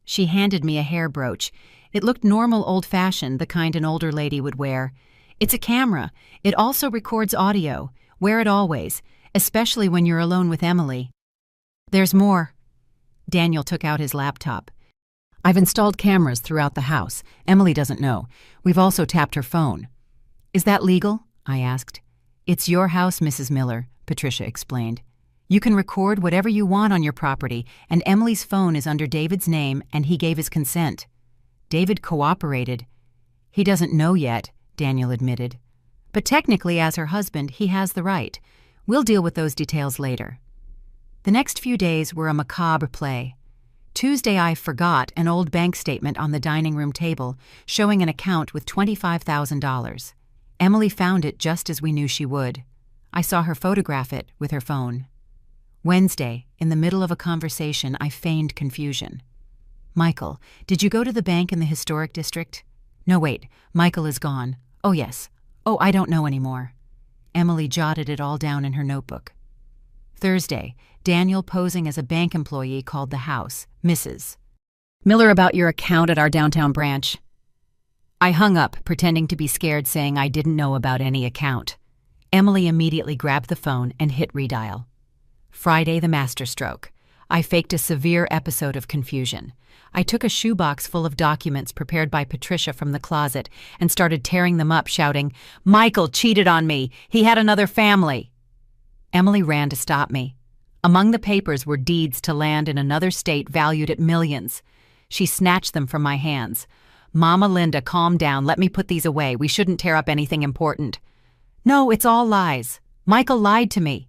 Speaker 1: She handed me a hair brooch. It looked normal, old-fashioned, the kind an older lady would wear. "It's a camera. It also records audio. Wear it always, especially when you're alone with Emily." "There's more." Daniel took out his laptop. "I've installed cameras throughout the house. Emily doesn't know. We've also tapped her phone." "Is that legal?" I asked. "It's your house, Mrs. Miller," Patricia explained. "You can record whatever you want on your property, and Emily's phone is under David's name, and he gave his consent." "David cooperated." "He doesn't know yet," Daniel admitted. "But technically, as her husband, he has the right. We'll deal with those details later." The next few days were a macabre play. Tuesday, I forgot an old bank statement on the dining room table showing an account with $25,000. Emily found it just as we knew she would. I saw her photograph it with her phone. Wednesday, in the middle of a conversation, I feigned confusion. "Michael, did you go to the bank in the historic district?" "No, wait, Michael is gone." "Oh, yes. Oh, I don't know anymore." Emily jotted it all down in her notebook. Thursday, Daniel posing as a bank employee called the house, Mrs. Miller, about your account at our downtown branch." I hung up, pretending to be scared, saying I didn't know about any account. Emily immediately grabbed the phone and hit redial. Friday, the masterstroke. I faked a severe episode of confusion. I took a shoebox full of documents prepared by Patricia from the closet and started tearing them up, shouting, "Michael cheated on me! He had another family!" Emily ran to stop me. Among the papers were deeds to land in another state valued at millions. She snatched them from my hands. "Mama Linda, calm down. Let me put these away. We shouldn't tear up anything important." "No, it's all lies. Michael lied to me."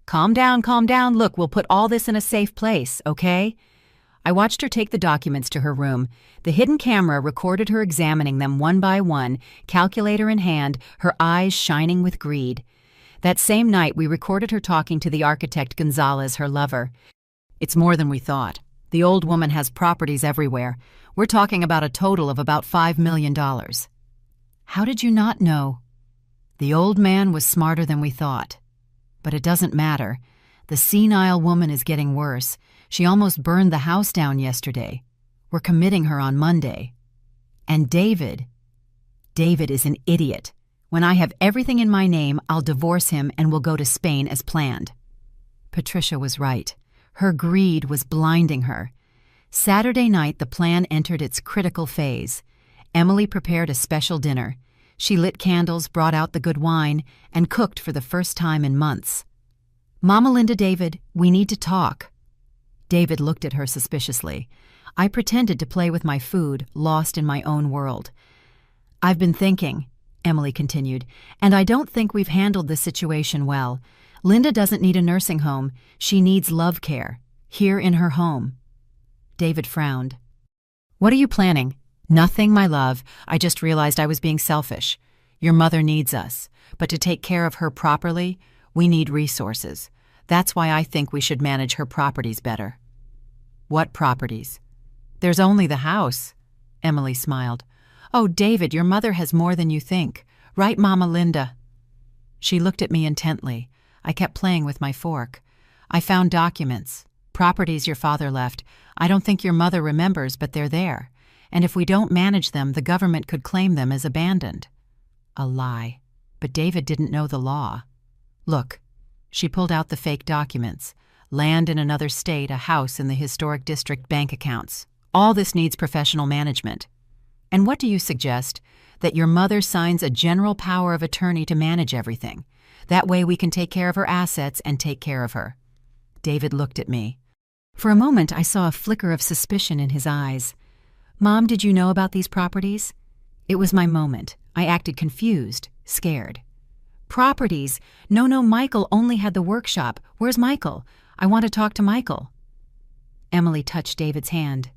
Speaker 1: Calm down, calm down. Look, we'll put all this in a safe place, okay?" I watched her take the documents to her room. The hidden camera recorded her examining them one by one, calculator in hand, her eyes shining with greed. That same night, we recorded her talking to the architect Gonzalez, her lover. "It's more than we thought. The old woman has properties everywhere. We're talking about a total of about $5 million. "How did you not know?" "The old man was smarter than we thought. But it doesn't matter. The senile woman is getting worse. She almost burned the house down yesterday. We're committing her on Monday. And David is an idiot. When I have everything in my name, I'll divorce him and we'll go to Spain as planned." Patricia was right. Her greed was blinding her. Saturday night, the plan entered its critical phase. Emily prepared a special dinner. She lit candles, brought out the good wine, and cooked for the first time in months. "Mama Linda, David, we need to talk." David looked at her suspiciously. I pretended to play with my food, lost in my own world. "I've been thinking," Emily continued, "and I don't think we've handled this situation well. Linda doesn't need a nursing home. She needs love care, here in her home." David frowned. "What are you planning?" "Nothing, my love. I just realized I was being selfish. Your mother needs us, but to take care of her properly, we need resources. That's why I think we should manage her properties better." "What properties?" "There's only the house." Emily smiled. "Oh, David, your mother has more than you think. Right, Mama Linda?" She looked at me intently. I kept playing with my fork. "I found documents. Properties your father left. I don't think your mother remembers, but they're there. And if we don't manage them, the government could claim them as abandoned." A lie. But David didn't know the law. "Look." She pulled out the fake documents. Land in another state, a house in the historic district, bank accounts. All this needs professional management. "And what do you suggest? That your mother signs a general power of attorney to manage everything. That way we can take care of her assets and take care of her." David looked at me. For a moment, I saw a flicker of suspicion in his eyes. "Mom, did you know about these properties?" It was my moment. I acted confused, scared. "Properties? No, Michael only had the workshop. Where's Michael? I want to talk to Michael." Emily touched David's hand.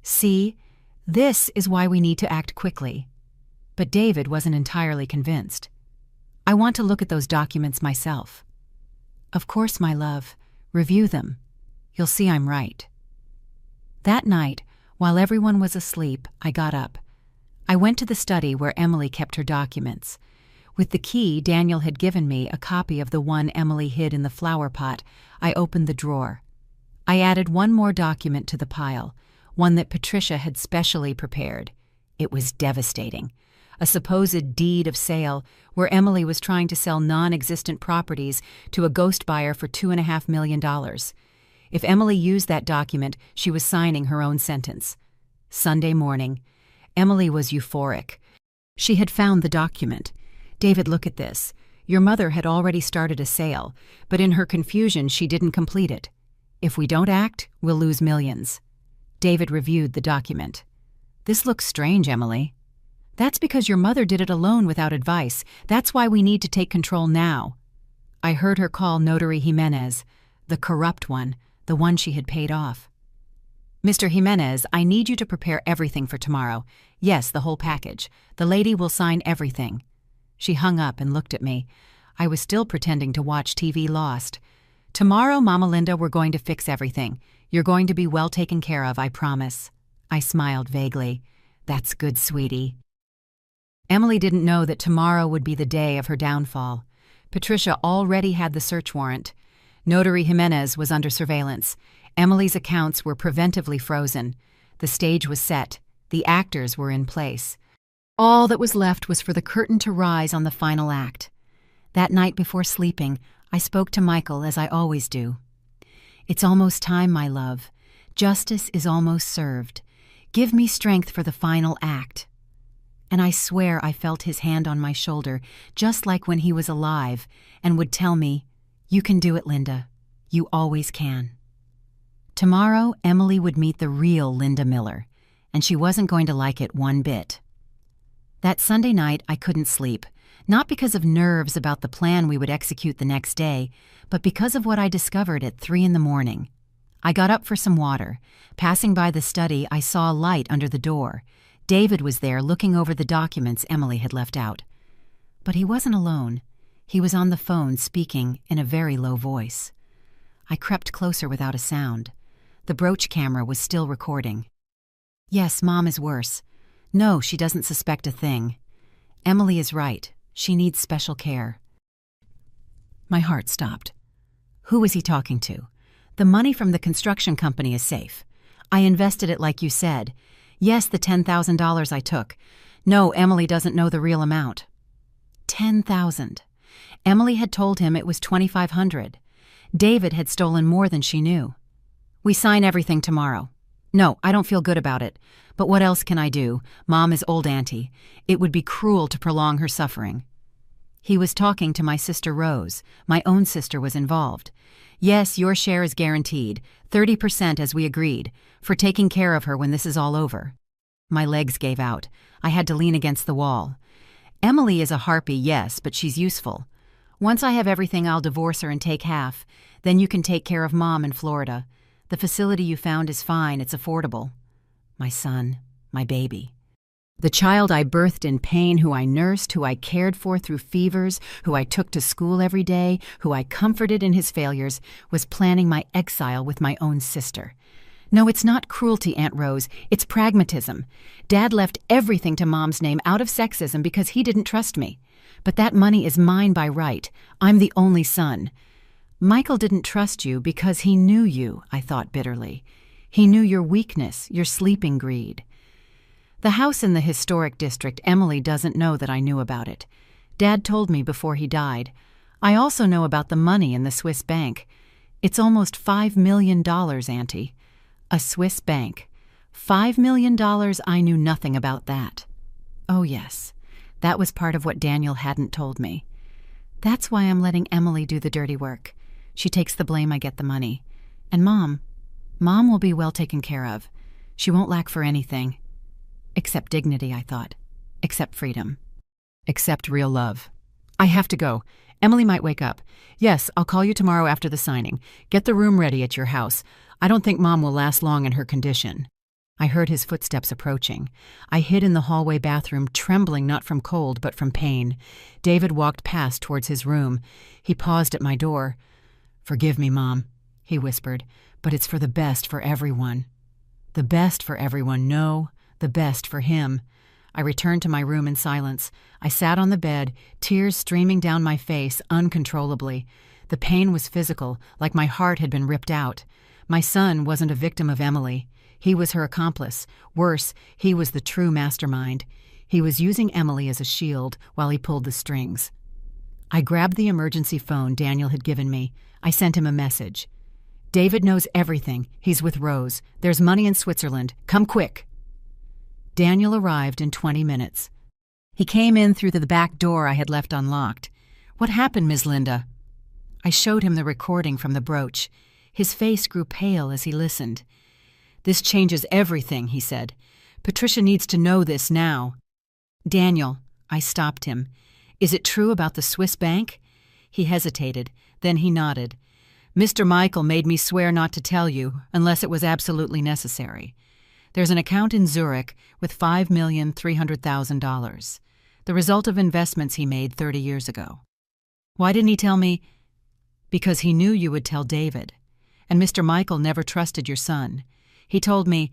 Speaker 1: "See, this is why we need to act quickly." But David wasn't entirely convinced. "I want to look at those documents myself." "Of course, my love. Review them. You'll see I'm right." That night, while everyone was asleep, I got up. I went to the study where Emily kept her documents. With the key Daniel had given me, a copy of the one Emily hid in the flower pot, I opened the drawer. I added one more document to the pile, one that Patricia had specially prepared. It was devastating. A supposed deed of sale where Emily was trying to sell non-existent properties to a ghost buyer for $2.5 million. If Emily used that document, she was signing her own sentence. Sunday morning, Emily was euphoric. She had found the document. "David, look at this. Your mother had already started a sale, but in her confusion she didn't complete it. If we don't act, we'll lose millions." David reviewed the document. "This looks strange, Emily." "That's because your mother did it alone without advice. That's why we need to take control now." I heard her call Notary Jimenez, the corrupt one, the one she had paid off. "Mr. Jimenez, I need you to prepare everything for tomorrow. Yes, the whole package. The lady will sign everything." She hung up and looked at me. I was still pretending to watch TV Lost. "Tomorrow, Mama Linda, we're going to fix everything. You're going to be well taken care of, I promise." I smiled vaguely. "That's good, sweetie." Emily didn't know that tomorrow would be the day of her downfall. Patricia already had the search warrant. Notary Jimenez was under surveillance. Emily's accounts were preventively frozen. The stage was set. The actors were in place. All that was left was for the curtain to rise on the final act. That night before sleeping, I spoke to Michael as I always do. "It's almost time, my love. Justice is almost served. Give me strength for the final act." And I swear I felt his hand on my shoulder, just like when he was alive, and would tell me, "You can do it, Linda. You always can." Tomorrow, Emily would meet the real Linda Miller, and she wasn't going to like it one bit. That Sunday night, I couldn't sleep, not because of nerves about the plan we would execute the next day, but because of what I discovered at 3 a.m. I got up for some water. Passing by the study, I saw a light under the door. David was there looking over the documents Emily had left out. But he wasn't alone. He was on the phone speaking in a very low voice. I crept closer without a sound. The brooch camera was still recording. "Yes, Mom is worse. No, she doesn't suspect a thing. Emily is right. She needs special care." My heart stopped. Who was he talking to? "The money from the construction company is safe. I invested it like you said. Yes, the $10,000 I took. No, Emily doesn't know the real amount." 10,000. Emily had told him it was 2,500. David had stolen more than she knew. "We sign everything tomorrow." "No, I don't feel good about it. But what else can I do? Mom is old auntie. It would be cruel to prolong her suffering." He was talking to my sister Rose. My own sister was involved. "Yes, your share is guaranteed, 30% as we agreed, for taking care of her when this is all over." My legs gave out. I had to lean against the wall. "Emily is a harpy, yes, but she's useful. Once I have everything, I'll divorce her and take half. Then you can take care of Mom in Florida. The facility you found is fine, it's affordable." My son, my baby. The child I birthed in pain, who I nursed, who I cared for through fevers, who I took to school every day, who I comforted in his failures, was planning my exile with my own sister. No, it's not cruelty, Aunt Rose. It's pragmatism. Dad left everything to Mom's name out of sexism because he didn't trust me. But that money is mine by right. I'm the only son. Michael didn't trust you because he knew you, I thought bitterly. He knew your weakness, your sleeping greed. The house in the historic district, Emily doesn't know that I knew about it. Dad told me before he died. I also know about the money in the Swiss bank. It's almost $5 million, Auntie. A Swiss bank. $5 million, I knew nothing about that. Oh yes, that was part of what Daniel hadn't told me. That's why I'm letting Emily do the dirty work. She takes the blame, I get the money. And Mom will be well taken care of. She won't lack for anything. Except dignity, I thought. Except freedom. Except real love. I have to go. Emily might wake up. Yes, I'll call you tomorrow after the signing. Get the room ready at your house. I don't think Mom will last long in her condition. I heard his footsteps approaching. I hid in the hallway bathroom, trembling not from cold but from pain. David walked past towards his room. He paused at my door. "Forgive me, Mom," he whispered, "but it's for the best for everyone." The best for everyone, no, the best for him. I returned to my room in silence. I sat on the bed, tears streaming down my face uncontrollably. The pain was physical, like my heart had been ripped out. My son wasn't a victim of Emily. He was her accomplice. Worse, he was the true mastermind. He was using Emily as a shield while he pulled the strings. I grabbed the emergency phone Daniel had given me. I sent him a message. "David knows everything. He's with Rose. There's money in Switzerland. Come quick." Daniel arrived in 20 minutes. He came in through the back door I had left unlocked. "What happened, Ms. Linda?" I showed him the recording from the brooch. His face grew pale as he listened. "This changes everything," he said. "Patricia needs to know this now." "Daniel," I stopped him. "Is it true about the Swiss bank?" He hesitated. Then he nodded. "Mr. Michael made me swear not to tell you unless it was absolutely necessary. There's an account in Zurich with $5,300,000, the result of investments he made 30 years ago. Why didn't he tell me? Because he knew you would tell David. And Mr. Michael never trusted your son. He told me,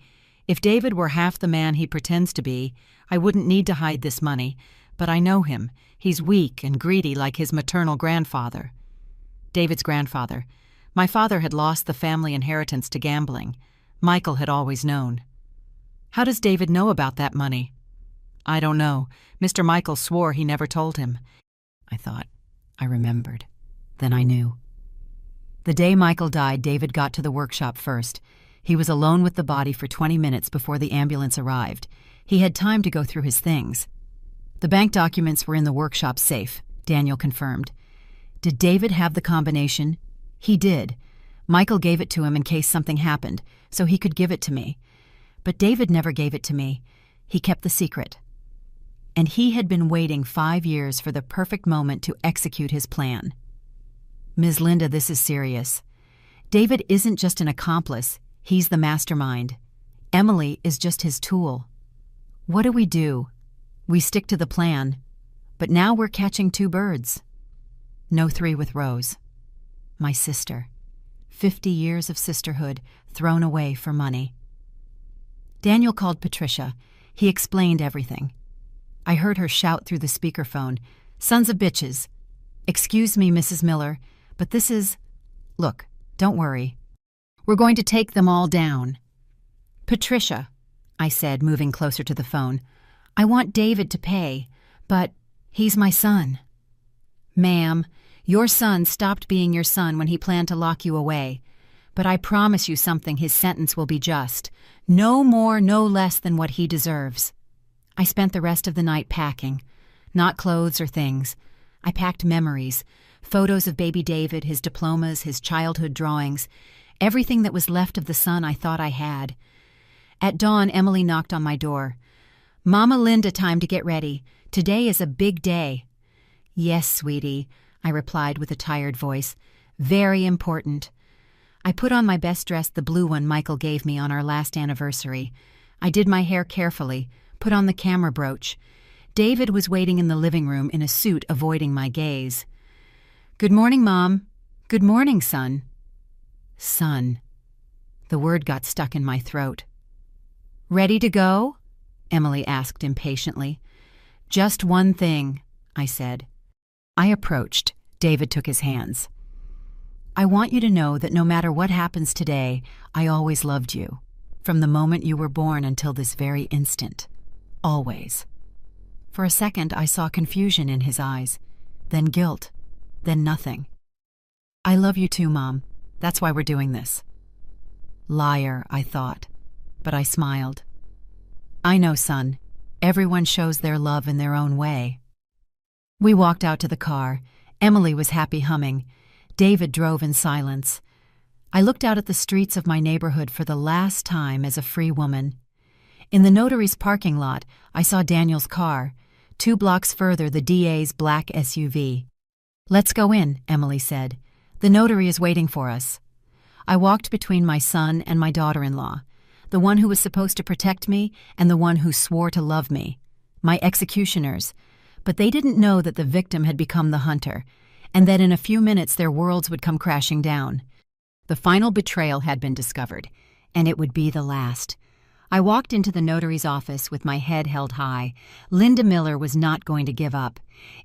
Speaker 1: if David were half the man he pretends to be, I wouldn't need to hide this money, but I know him. He's weak and greedy like his maternal grandfather." David's grandfather. My father had lost the family inheritance to gambling. Michael had always known. How does David know about that money? I don't know. Mr. Michael swore he never told him. I thought. I remembered. Then I knew. The day Michael died, David got to the workshop first. He was alone with the body for 20 minutes before the ambulance arrived. He had time to go through his things. The bank documents were in the workshop safe, Daniel confirmed. Did David have the combination? He did. Michael gave it to him in case something happened, so he could give it to me. But David never gave it to me. He kept the secret. And he had been waiting 5 years for the perfect moment to execute his plan. Ms. Linda, this is serious. David isn't just an accomplice. He's the mastermind. Emily is just his tool. What do? We stick to the plan. But now we're catching 2 birds. No 3 with Rose. My sister. 50 years of sisterhood thrown away for money. Daniel called Patricia. He explained everything. I heard her shout through the speakerphone, "Sons of bitches! Excuse me, Mrs. Miller, but this is... Look, don't worry. We're going to take them all down." "Patricia," I said, moving closer to the phone, "I want David to pay, but he's my son." "Ma'am, your son stopped being your son when he planned to lock you away. But I promise you something, his sentence will be just. No more, no less than what he deserves." I spent the rest of the night packing. Not clothes or things. I packed memories, photos of baby David, his diplomas, his childhood drawings, everything that was left of the son I thought I had. At dawn, Emily knocked on my door. "Mama Linda, time to get ready. Today is a big day." "Yes, sweetie," I replied with a tired voice. "Very important." I put on my best dress, the blue one Michael gave me on our last anniversary. I did my hair carefully, put on the camera brooch. David was waiting in the living room in a suit, avoiding my gaze. "Good morning, Mom." "Good morning, son." Son. The word got stuck in my throat. "Ready to go?" Emily asked impatiently. "Just one thing," I said. I approached. David took his hands. "I want you to know that no matter what happens today, I always loved you. From the moment you were born until this very instant. Always." For a second, I saw confusion in his eyes, then guilt, then nothing. "I love you too, Mom. That's why we're doing this." Liar, I thought, but I smiled. "I know, son. Everyone shows their love in their own way." We walked out to the car. Emily was happy humming. David drove in silence. I looked out at the streets of my neighborhood for the last time as a free woman. In the notary's parking lot, I saw Daniel's car. 2 blocks further, the DA's black SUV. "Let's go in," Emily said. "The notary is waiting for us." I walked between my son and my daughter-in-law, the one who was supposed to protect me and the one who swore to love me, my executioners. But they didn't know that the victim had become the hunter, and that in a few minutes their worlds would come crashing down. The final betrayal had been discovered, and it would be the last. I walked into the notary's office with my head held high. Linda Miller was not going to give up,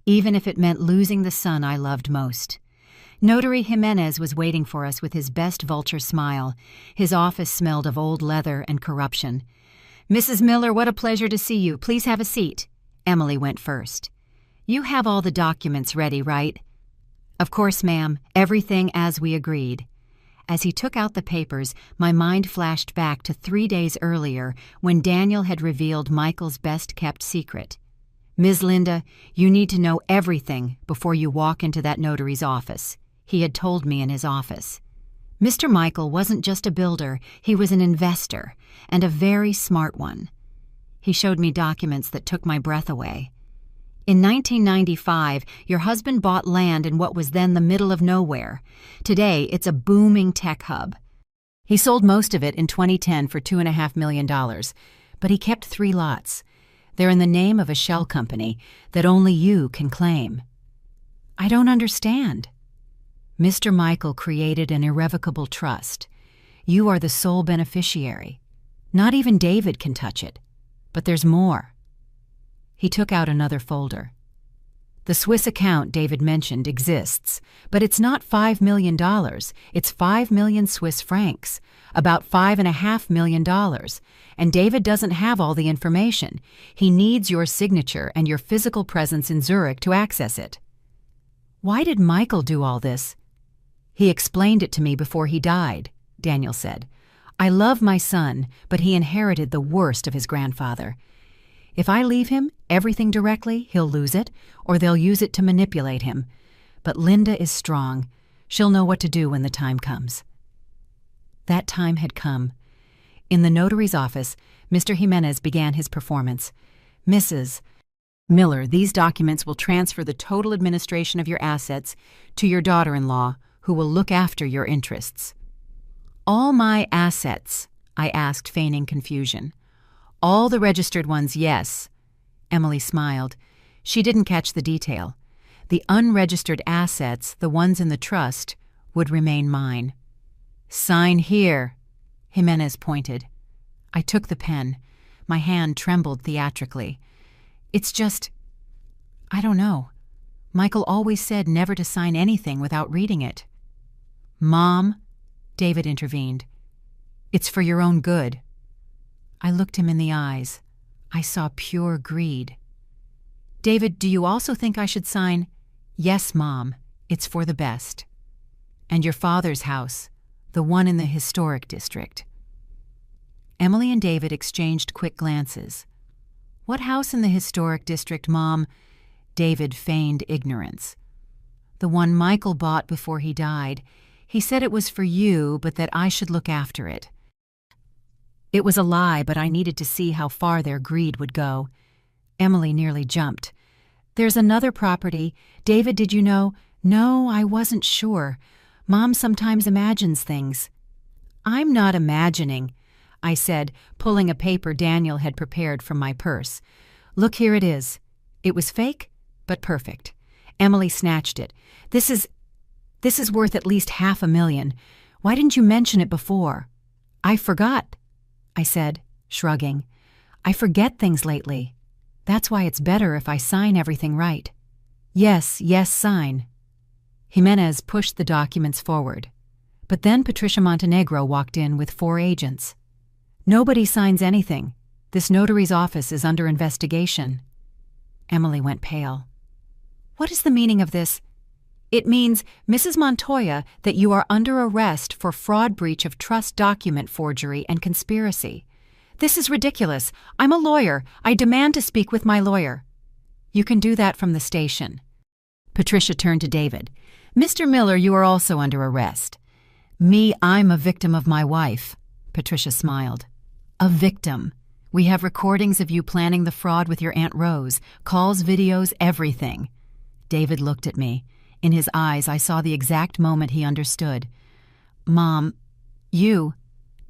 Speaker 1: even if it meant losing the son I loved most. Notary Jimenez was waiting for us with his best vulture smile. His office smelled of old leather and corruption. "Mrs. Miller, what a pleasure to see you. Please have a seat." Emily went first. "You have all the documents ready, right?" "Of course, ma'am. Everything as we agreed." As he took out the papers, my mind flashed back to 3 days earlier when Daniel had revealed Michael's best-kept secret. "Ms. Linda, you need to know everything before you walk into that notary's office," he had told me in his office. Mr. Michael wasn't just a builder, he was an investor, and a very smart one. He showed me documents that took my breath away. "In 1995, your husband bought land in what was then the middle of nowhere. Today, it's a booming tech hub. He sold most of it in 2010 for $2.5 million, but he kept 3 lots. They're in the name of a shell company that only you can claim." "I don't understand." "Mr. Michael created an irrevocable trust. You are the sole beneficiary. Not even David can touch it. But there's more." He took out another folder. The Swiss account David mentioned exists, but it's not $5 million. It's 5 million Swiss francs, about $5.5 million. And David doesn't have all the information. He needs your signature and your physical presence in Zurich to access it. Why did Michael do all this? He explained it to me before he died, Daniel said. I love my son, but he inherited the worst of his grandfather. If I leave him everything directly, he'll lose it, or they'll use it to manipulate him. But Linda is strong. She'll know what to do when the time comes. That time had come. In the notary's office, Mr. Jimenez began his performance. Mrs. Miller, these documents will transfer the total administration of your assets to your daughter-in-law, who will look after your interests. All my assets? I asked, feigning confusion. All the registered ones, yes. Emily smiled. She didn't catch the detail. The unregistered assets, the ones in the trust, would remain mine. Sign here, Jimenez pointed. I took the pen. My hand trembled theatrically. It's just, I don't know. Michael always said never to sign anything without reading it. Mom, David intervened. It's for your own good. I looked him in the eyes. I saw pure greed. David, do you also think I should sign? Yes, Mom. It's for the best. And your father's house, the one in the historic district. Emily and David exchanged quick glances. What house in the historic district, Mom? David feigned ignorance. The one Michael bought before he died. He said it was for you, but that I should look after it. It was a lie, but I needed to see how far their greed would go. Emily nearly jumped. There's another property. David, did you know? No, I wasn't sure. Mom sometimes imagines things. I'm not imagining, I said, pulling a paper Daniel had prepared from my purse. Look, here it is. It was fake, but perfect. Emily snatched it. This is worth at least $500,000. Why didn't you mention it before? I forgot, I said, shrugging. I forget things lately. That's why it's better if I sign everything right. Yes, sign. Jimenez pushed the documents forward. But then Patricia Montenegro walked in with 4 agents. Nobody signs anything. This notary's office is under investigation. Emily went pale. What is the meaning of this? It means, Mrs. Montoya, that you are under arrest for fraud, breach of trust, document forgery, and conspiracy. This is ridiculous. I'm a lawyer. I demand to speak with my lawyer. You can do that from the station. Patricia turned to David. Mr. Miller, you are also under arrest. Me, I'm a victim of my wife. Patricia smiled. A victim. We have recordings of you planning the fraud with your Aunt Rose, calls, videos, everything. David looked at me. In his eyes, I saw the exact moment he understood. Mom,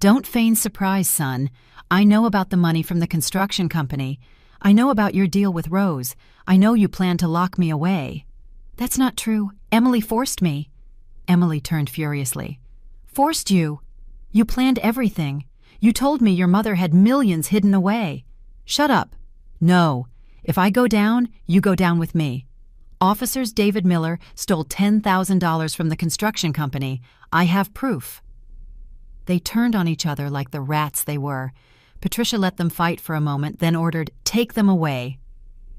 Speaker 1: don't feign surprise, son. I know about the money from the construction company. I know about your deal with Rose. I know you plan to lock me away. That's not true. Emily forced me. Emily turned furiously. Forced you? You planned everything. You told me your mother had millions hidden away. Shut up. No. If I go down, you go down with me. Officers David Miller stole $10,000 from the construction company. I have proof. They turned on each other like the rats they were. Patricia let them fight for a moment, then ordered, "Take them away."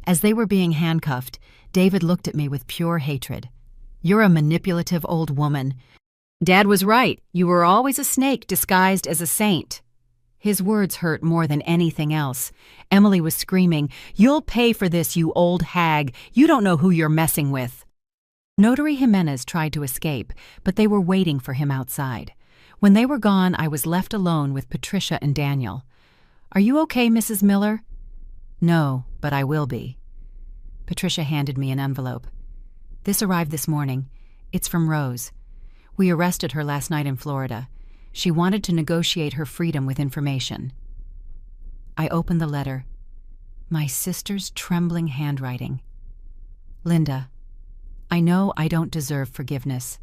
Speaker 1: As they were being handcuffed, David looked at me with pure hatred. You're a manipulative old woman. Dad was right. You were always a snake disguised as a saint. His words hurt more than anything else. Emily was screaming, You'll pay for this, you old hag. You don't know who you're messing with. Notary Jimenez tried to escape, but they were waiting for him outside. When they were gone, I was left alone with Patricia and Daniel. Are you okay, Mrs. Miller? No, but I will be. Patricia handed me an envelope. This arrived this morning. It's from Rose. We arrested her last night in Florida. She wanted to negotiate her freedom with information. I opened the letter. My sister's trembling handwriting. Linda, I know I don't deserve forgiveness.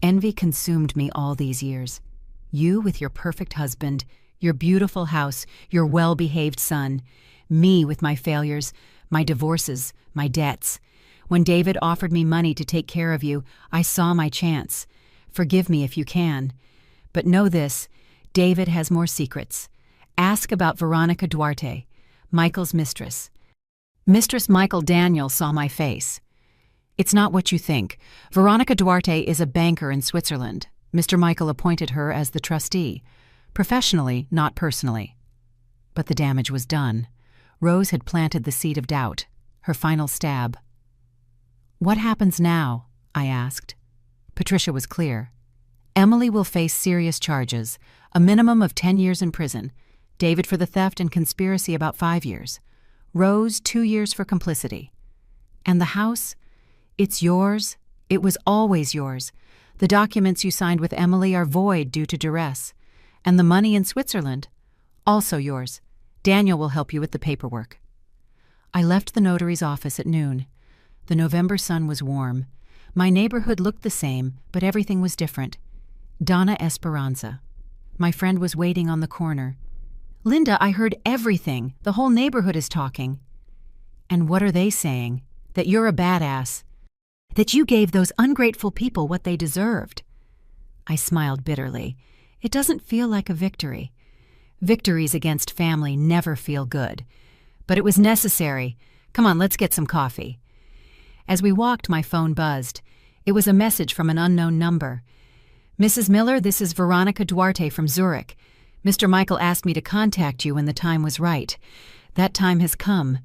Speaker 1: Envy consumed me all these years. You with your perfect husband, your beautiful house, your well-behaved son. Me with my failures, my divorces, my debts. When David offered me money to take care of you, I saw my chance. Forgive me if you can. But know this, David has more secrets. Ask about Veronica Duarte, Michael's mistress. Mistress Michael Daniel saw my face. It's not what you think. Veronica Duarte is a banker in Switzerland. Mr. Michael appointed her as the trustee. Professionally, not personally. But the damage was done. Rose had planted the seed of doubt, her final stab. What happens now? I asked. Patricia was clear. Emily will face serious charges, a minimum of 10 years in prison. David for the theft and conspiracy about 5 years. Rose 2 years for complicity. And the house? It's yours. It was always yours. The documents you signed with Emily are void due to duress. And the money in Switzerland? Also yours. Daniel will help you with the paperwork. I left the notary's office at noon. The November sun was warm. My neighborhood looked the same, but everything was different. Donna Esperanza. My friend was waiting on the corner. Linda, I heard everything. The whole neighborhood is talking. And what are they saying? That you're a badass. That you gave those ungrateful people what they deserved. I smiled bitterly. It doesn't feel like a victory. Victories against family never feel good. But it was necessary. Come on, let's get some coffee. As we walked, my phone buzzed. It was a message from an unknown number. Mrs. Miller, this is Veronica Duarte from Zurich. Mr. Michael asked me to contact you when the time was right. That time has come.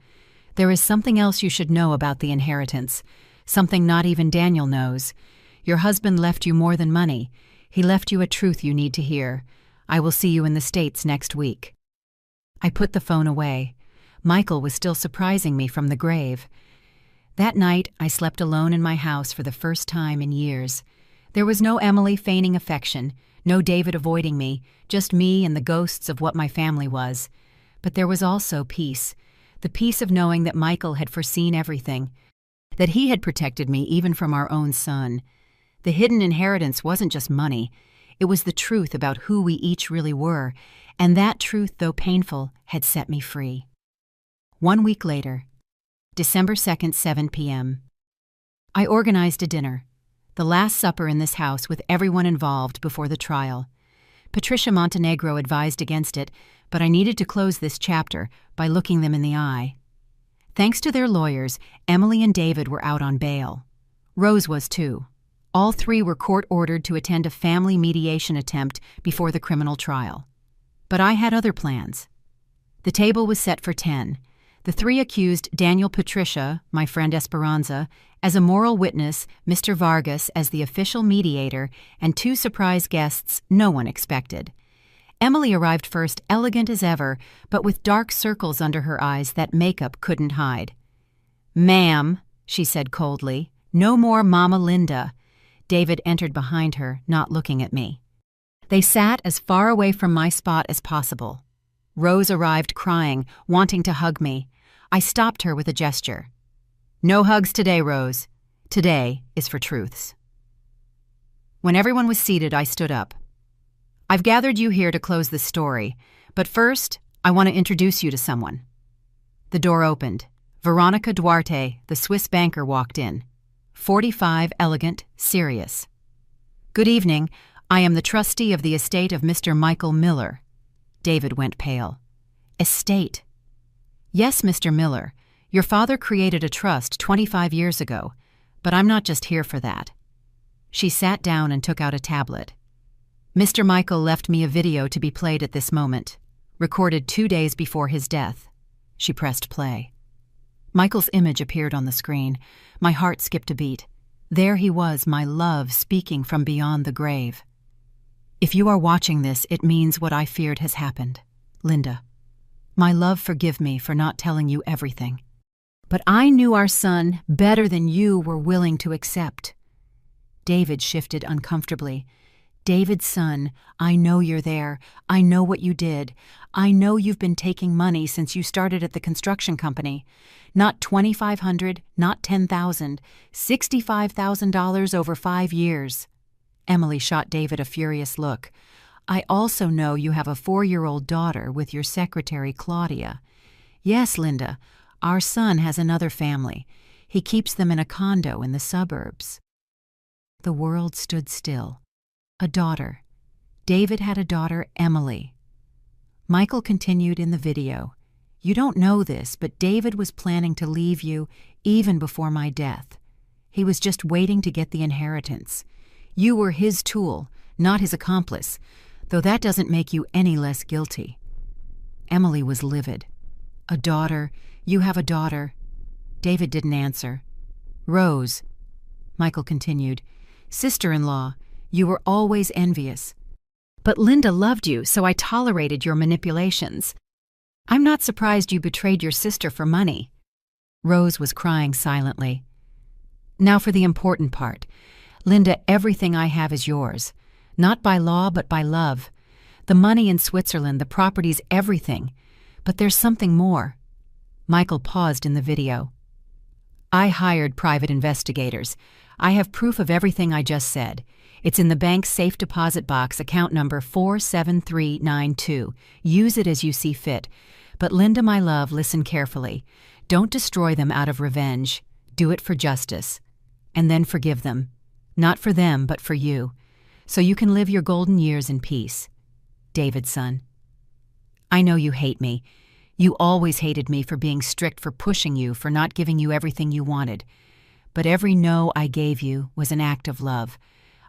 Speaker 1: There is something else you should know about the inheritance. Something not even Daniel knows. Your husband left you more than money. He left you a truth you need to hear. I will see you in the States next week. I put the phone away. Michael was still surprising me from the grave. That night, I slept alone in my house for the first time in years. There was no Emily feigning affection, no David avoiding me, just me and the ghosts of what my family was. But there was also peace, the peace of knowing that Michael had foreseen everything, that he had protected me even from our own son. The hidden inheritance wasn't just money. It was the truth about who we each really were, and that truth, though painful, had set me free. 1 week later, December 2nd, 7 p.m. I organized a dinner, the last supper in this house with everyone involved before the trial. Patricia Montenegro advised against it, but I needed to close this chapter by looking them in the eye. Thanks to their lawyers, Emily and David were out on bail. Rose was too. All three were court-ordered to attend a family mediation attempt before the criminal trial. But I had other plans. The table was set for 10. The three accused Daniel Patricia, my friend Esperanza, as a moral witness, Mr. Vargas as the official mediator, and 2 surprise guests no one expected. Emily arrived first, elegant as ever, but with dark circles under her eyes that makeup couldn't hide. "Ma'am," she said coldly, "no more Mama Linda." David entered behind her, not looking at me. They sat as far away from my spot as possible. Rose arrived crying, wanting to hug me. I stopped her with a gesture. "No hugs today, Rose. Today is for truths." When everyone was seated, I stood up. "I've gathered you here to close this story, but first, I want to introduce you to someone." The door opened. Veronica Duarte, the Swiss banker, walked in. 45, elegant, serious. "Good evening. I am the trustee of the estate of Mr. Michael Miller." David went pale. "Estate?" "Yes, Mr. Miller. Your father created a trust 25 years ago, but I'm not just here for that." She sat down and took out a tablet. "Mr. Michael left me a video to be played at this moment, recorded 2 days before his death." She pressed play. Michael's image appeared on the screen. My heart skipped a beat. There he was, my love, speaking from beyond the grave. "If you are watching this, it means what I feared has happened. Linda. My love, forgive me for not telling you everything. But I knew our son better than you were willing to accept." David shifted uncomfortably. "David's son, I know you're there. I know what you did. I know you've been taking money since you started at the construction company. Not $2,500, not $10,000, $65,000 over 5 years. Emily shot David a furious look. "I also know you have a 4-year-old daughter with your secretary, Claudia. Yes, Linda, our son has another family. He keeps them in a condo in the suburbs." The world stood still. A daughter. David had a daughter, Emily. Michael continued in the video. "You don't know this, but David was planning to leave you even before my death. He was just waiting to get the inheritance. You were his tool, not his accomplice, though that doesn't make you any less guilty." Emily was livid. "A daughter, you have a daughter." David didn't answer. "Rose," Michael continued, "sister-in-law, you were always envious. But Linda loved you, so I tolerated your manipulations. I'm not surprised you betrayed your sister for money." Rose was crying silently. "Now for the important part. Linda, everything I have is yours. Not by law, but by love. The money in Switzerland, the properties, everything. But there's something more." Michael paused in the video. "I hired private investigators. I have proof of everything I just said. It's in the bank's safe deposit box, account number 47392. Use it as you see fit. But Linda, my love, listen carefully. Don't destroy them out of revenge. Do it for justice. And then forgive them. Not for them, but for you. So you can live your golden years in peace. David, son. I know you hate me. You always hated me for being strict, for pushing you, for not giving you everything you wanted. But every no I gave you was an act of love.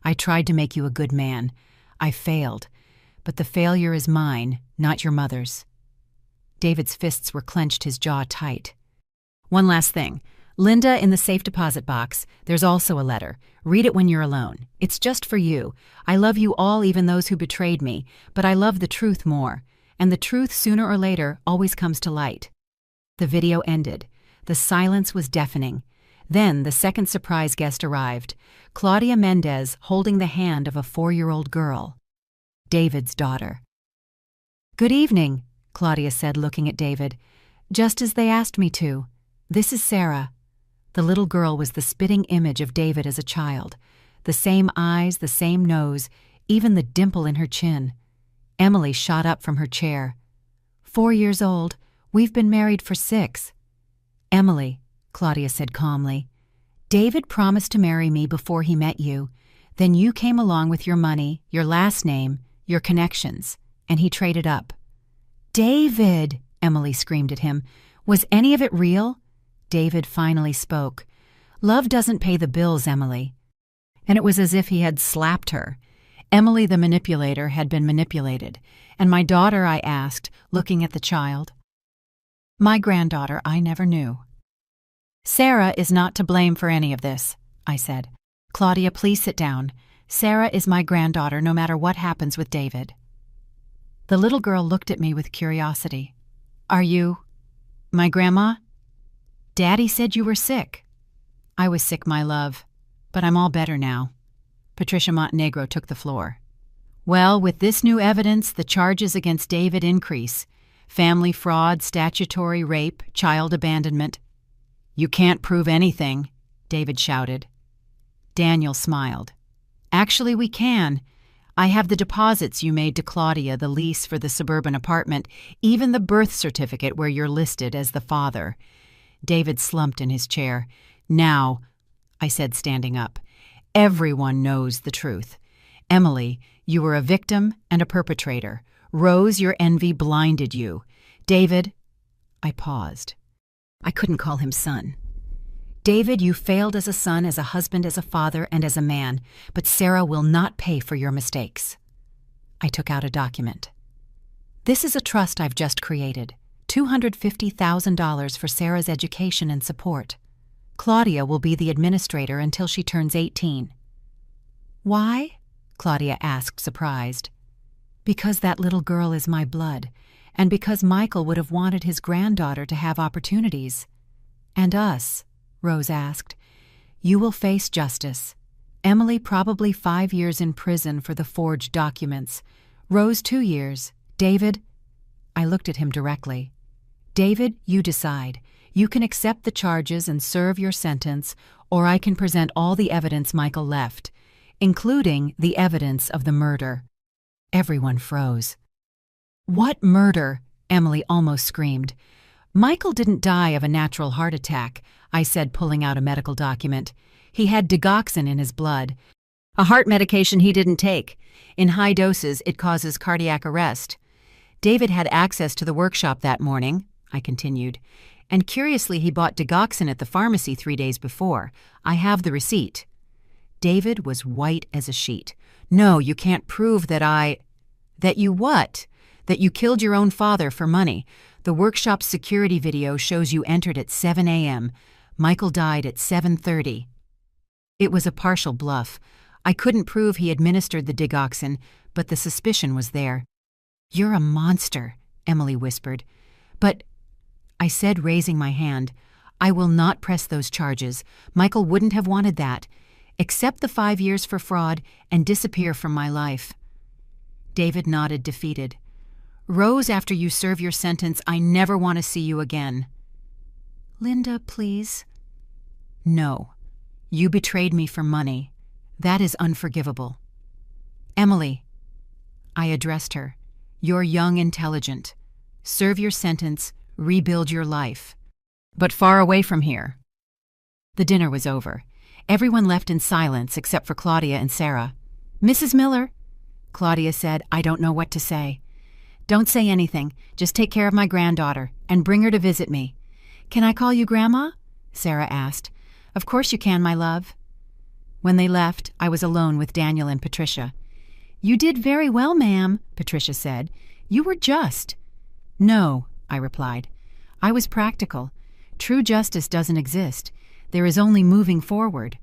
Speaker 1: I tried to make you a good man. I failed. But the failure is mine, not your mother's." David's fists were clenched, his jaw tight. "One last thing. Linda, in the safe deposit box, there's also a letter. Read it when you're alone. It's just for you. I love you all, even those who betrayed me, but I love the truth more. And the truth, sooner or later, always comes to light." The video ended. The silence was deafening. Then the second surprise guest arrived, Claudia Mendez holding the hand of a 4-year-old girl. David's daughter. "Good evening," Claudia said, looking at David. "Just as they asked me to. This is Sarah." The little girl was the spitting image of David as a child. The same eyes, the same nose, even the dimple in her chin. Emily shot up from her chair. 4 years old. We've been married for 6. "Emily," Claudia said calmly, "David promised to marry me before he met you. Then you came along with your money, your last name, your connections, and he traded up." "David!" Emily screamed at him. "Was any of it real?" David finally spoke. "Love doesn't pay the bills, Emily." And it was as if he had slapped her. Emily, the manipulator, had been manipulated. "And my daughter?" I asked, looking at the child. "My granddaughter I never knew." "Sarah is not to blame for any of this," I said. "Claudia, please sit down. Sarah is my granddaughter no matter what happens with David." The little girl looked at me with curiosity. "Are you my grandma?" "Daddy said you were sick." "I was sick, my love, but I'm all better now." Patricia Montenegro took the floor. "Well, with this new evidence, the charges against David increase. Family fraud, statutory rape, child abandonment." "You can't prove anything," David shouted. Daniel smiled. "Actually, we can. I have the deposits you made to Claudia, the lease for the suburban apartment, even the birth certificate where you're listed as the father." David slumped in his chair. "Now," I said, standing up, "everyone knows the truth. Emily, you were a victim and a perpetrator. Rose, your envy blinded you. David," I paused. I couldn't call him son. "David, you failed as a son, as a husband, as a father, and as a man, but Sarah will not pay for your mistakes." I took out a document. "This is a trust I've just created. $250,000 for Sarah's education and support. Claudia will be the administrator until she turns 18. "Why?" Claudia asked, surprised. "Because that little girl is my blood, and because Michael would have wanted his granddaughter to have opportunities." "And us?" Rose asked. "You will face justice. Emily probably 5 years in prison for the forged documents. Rose 2 years. David—" I looked at him directly. "David, you decide. You can accept the charges and serve your sentence, or I can present all the evidence Michael left, including the evidence of the murder." Everyone froze. "What murder?" Emily almost screamed. Michael didn't die of a natural heart attack, I said, pulling out a medical document. He had digoxin in his blood, a heart medication he didn't take. In high doses, it causes cardiac arrest. David had access to the workshop that morning, I continued, and curiously he bought digoxin at the pharmacy 3 days before. I have the receipt. David was white as a sheet. No, you can't prove that That you what? That you killed your own father for money. The workshop's security video shows you entered at 7 a.m. Michael died at 7:30. It was a partial bluff. I couldn't prove he administered the digoxin, but the suspicion was there. "You're a monster," Emily whispered. "But," I said, raising my hand, "I will not press those charges. Michael wouldn't have wanted that. Accept the 5 years for fraud and disappear from my life." David nodded, defeated. "Rose, after you serve your sentence, I never want to see you again." "Linda, please." "No. You betrayed me for money. That is unforgivable." "Emily," I addressed her, "you're young, intelligent. Serve your sentence, rebuild your life. But far away from here." The dinner was over. Everyone left in silence except for Claudia and Sarah. "Mrs. Miller," Claudia said, "I don't know what to say." "Don't say anything. Just take care of my granddaughter and bring her to visit me." "Can I call you Grandma?" Sarah asked. "Of course you can, my love." When they left, I was alone with Daniel and Patricia. "You did very well, ma'am," Patricia said. "You were just." "No," I replied. "I was practical. True justice doesn't exist. There is only moving forward."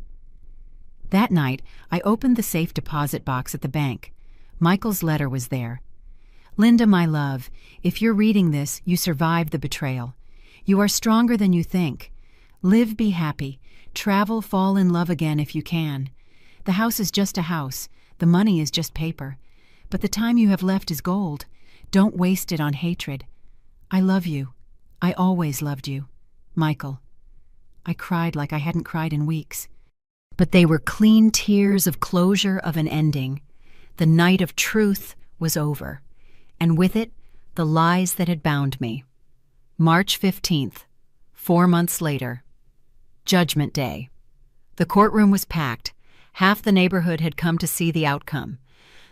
Speaker 1: That night, I opened the safe deposit box at the bank. Michael's letter was there. "Linda, my love, if you're reading this, you survived the betrayal. You are stronger than you think. Live, be happy. Travel, fall in love again if you can. The house is just a house. The money is just paper. But the time you have left is gold. Don't waste it on hatred. I love you. I always loved you. Michael." I cried like I hadn't cried in weeks. But they were clean tears of closure of an ending. The night of truth was over, and with it, the lies that had bound me. March 15th, 4 months later. Judgment Day. The courtroom was packed. Half the neighborhood had come to see the outcome.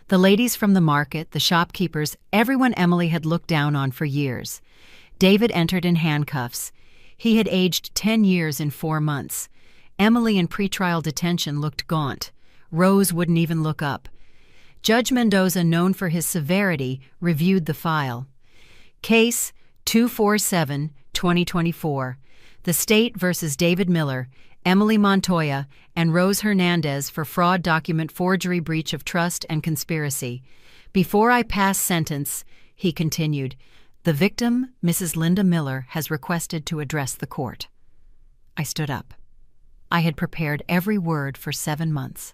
Speaker 1: The ladies from the market, the shopkeepers, everyone Emily had looked down on for years. David entered in handcuffs. He had aged 10 years in 4 months. Emily in pretrial detention looked gaunt. Rose wouldn't even look up. Judge Mendoza, known for his severity, reviewed the file. Case 247-2024. The State versus David Miller, Emily Montoya, and Rose Hernandez for fraud, document forgery, breach of trust, and conspiracy. Before I pass sentence, he continued, the victim, Mrs. Linda Miller, has requested to address the court. I stood up. I had prepared every word for 7 months.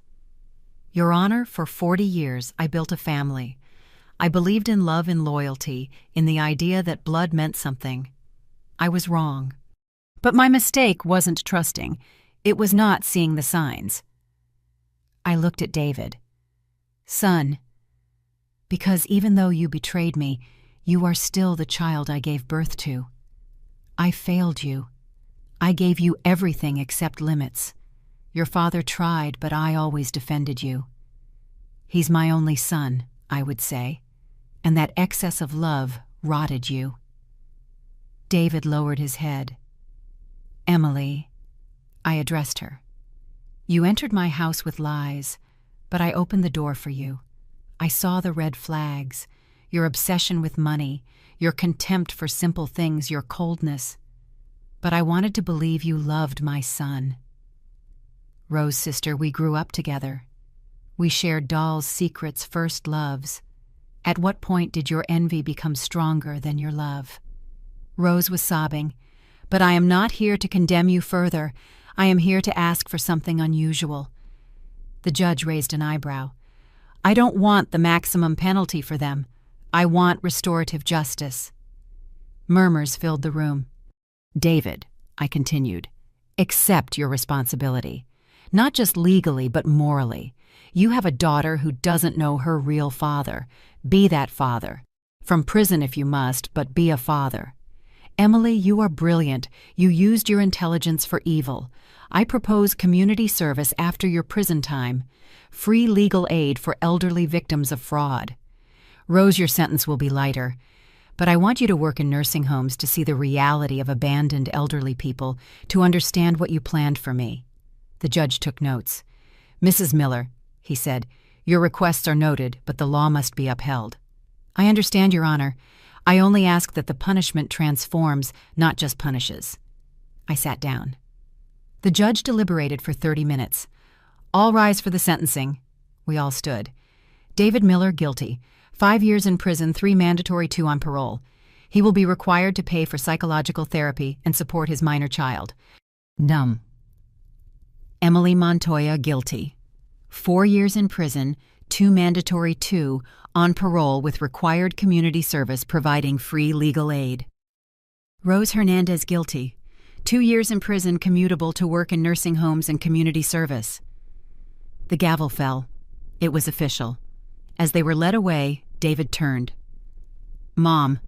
Speaker 1: Your Honor, for 40 years I built a family. I believed in love and loyalty, in the idea that blood meant something. I was wrong. But my mistake wasn't trusting. It was not seeing the signs. I looked at David. Son, because even though you betrayed me, you are still the child I gave birth to. I failed you. I gave you everything except limits. Your father tried, but I always defended you. He's my only son, I would say, and that excess of love rotted you. David lowered his head. Emily, I addressed her. You entered my house with lies, but I opened the door for you. I saw the red flags, your obsession with money, your contempt for simple things, your coldness. But I wanted to believe you loved my son. Rose, sister, we grew up together. We shared dolls, secrets, first loves. At what point did your envy become stronger than your love? Rose was sobbing. But I am not here to condemn you further. I am here to ask for something unusual. The judge raised an eyebrow. I don't want the maximum penalty for them. I want restorative justice. Murmurs filled the room. David, I continued, accept your responsibility. Not just legally, but morally. You have a daughter who doesn't know her real father. Be that father. From prison if you must, but be a father. Emily, you are brilliant. You used your intelligence for evil. I propose community service after your prison time. Free legal aid for elderly victims of fraud. Rose, your sentence will be lighter. But I want you to work in nursing homes to see the reality of abandoned elderly people, to understand what you planned for me. The judge took notes. Mrs. Miller, he said, your requests are noted, but the law must be upheld. I understand, Your Honor. I only ask that the punishment transforms, not just punishes. I sat down. The judge deliberated for 30 minutes. All rise for the sentencing. We all stood. David Miller, guilty. 5 years in prison, 3 mandatory, 2 on parole. He will be required to pay for psychological therapy and support his minor child. Numb. Emily Montoya, guilty. 4 years in prison, 2 mandatory, 2 on parole with required community service providing free legal aid. Rose Hernandez, guilty. 2 years in prison, commutable to work in nursing homes and community service. The gavel fell. It was official. As they were led away, David turned. Mom,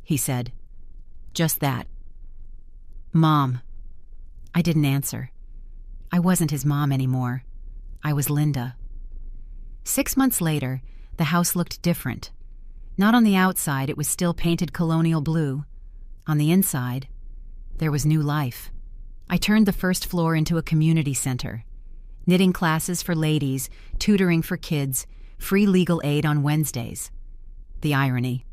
Speaker 1: he said. Just that. Mom. I didn't answer. I wasn't his mom anymore. I was Linda. 6 months later, the house looked different. Not on the outside, it was still painted colonial blue. On the inside, there was new life. I turned the first floor into a community center. Knitting classes for ladies, tutoring for kids, free legal aid on Wednesdays. The irony.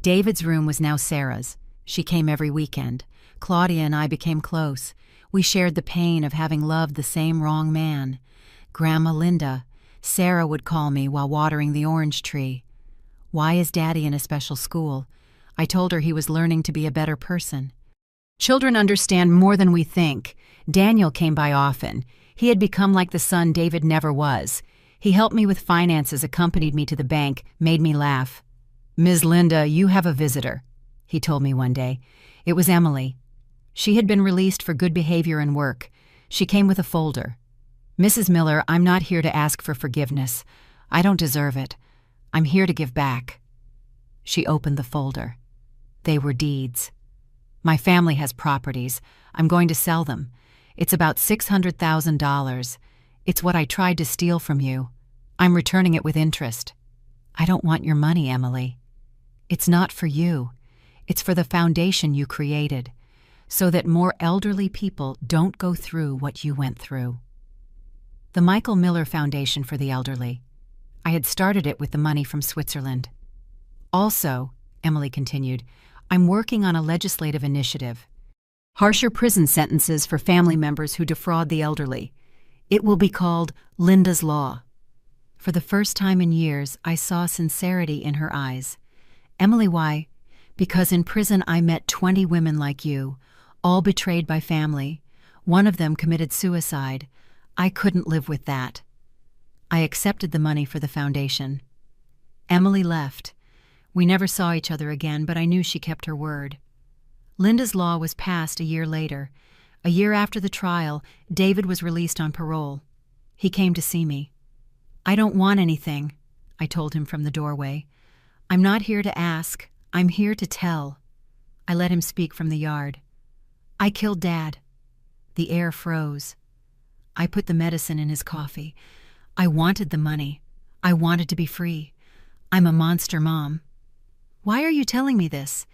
Speaker 1: David's room was now Sarah's. She came every weekend. Claudia and I became close. We shared the pain of having loved the same wrong man. Grandma Linda, Sarah would call me while watering the orange tree. Why is Daddy in a special school? I told her he was learning to be a better person. Children understand more than we think. Daniel came by often. He had become like the son David never was. He helped me with finances, accompanied me to the bank, made me laugh. Ms. Linda, you have a visitor, he told me one day. It was Emily. She had been released for good behavior and work. She came with a folder. Mrs. Miller, I'm not here to ask for forgiveness. I don't deserve it. I'm here to give back. She opened the folder. They were deeds. My family has properties. I'm going to sell them. It's about $600,000. It's what I tried to steal from you. I'm returning it with interest. I don't want your money, Emily. It's not for you. It's for the foundation you created, so that more elderly people don't go through what you went through. The Michael Miller Foundation for the Elderly. I had started it with the money from Switzerland. Also, Emily continued, I'm working on a legislative initiative. Harsher prison sentences for family members who defraud the elderly. It will be called Linda's Law. For the first time in years, I saw sincerity in her eyes. Emily, why? Because in prison I met 20 women like you, all betrayed by family. One of them committed suicide. I couldn't live with that. I accepted the money for the foundation. Emily left. We never saw each other again, but I knew she kept her word. Linda's Law was passed a year later. A year after the trial, David was released on parole. He came to see me. I don't want anything, I told him from the doorway. I'm not here to ask. I'm here to tell. I let him speak from the yard. I killed Dad. The air froze. I put the medicine in his coffee. I wanted the money. I wanted to be free. I'm a monster mom. Why are you telling me this?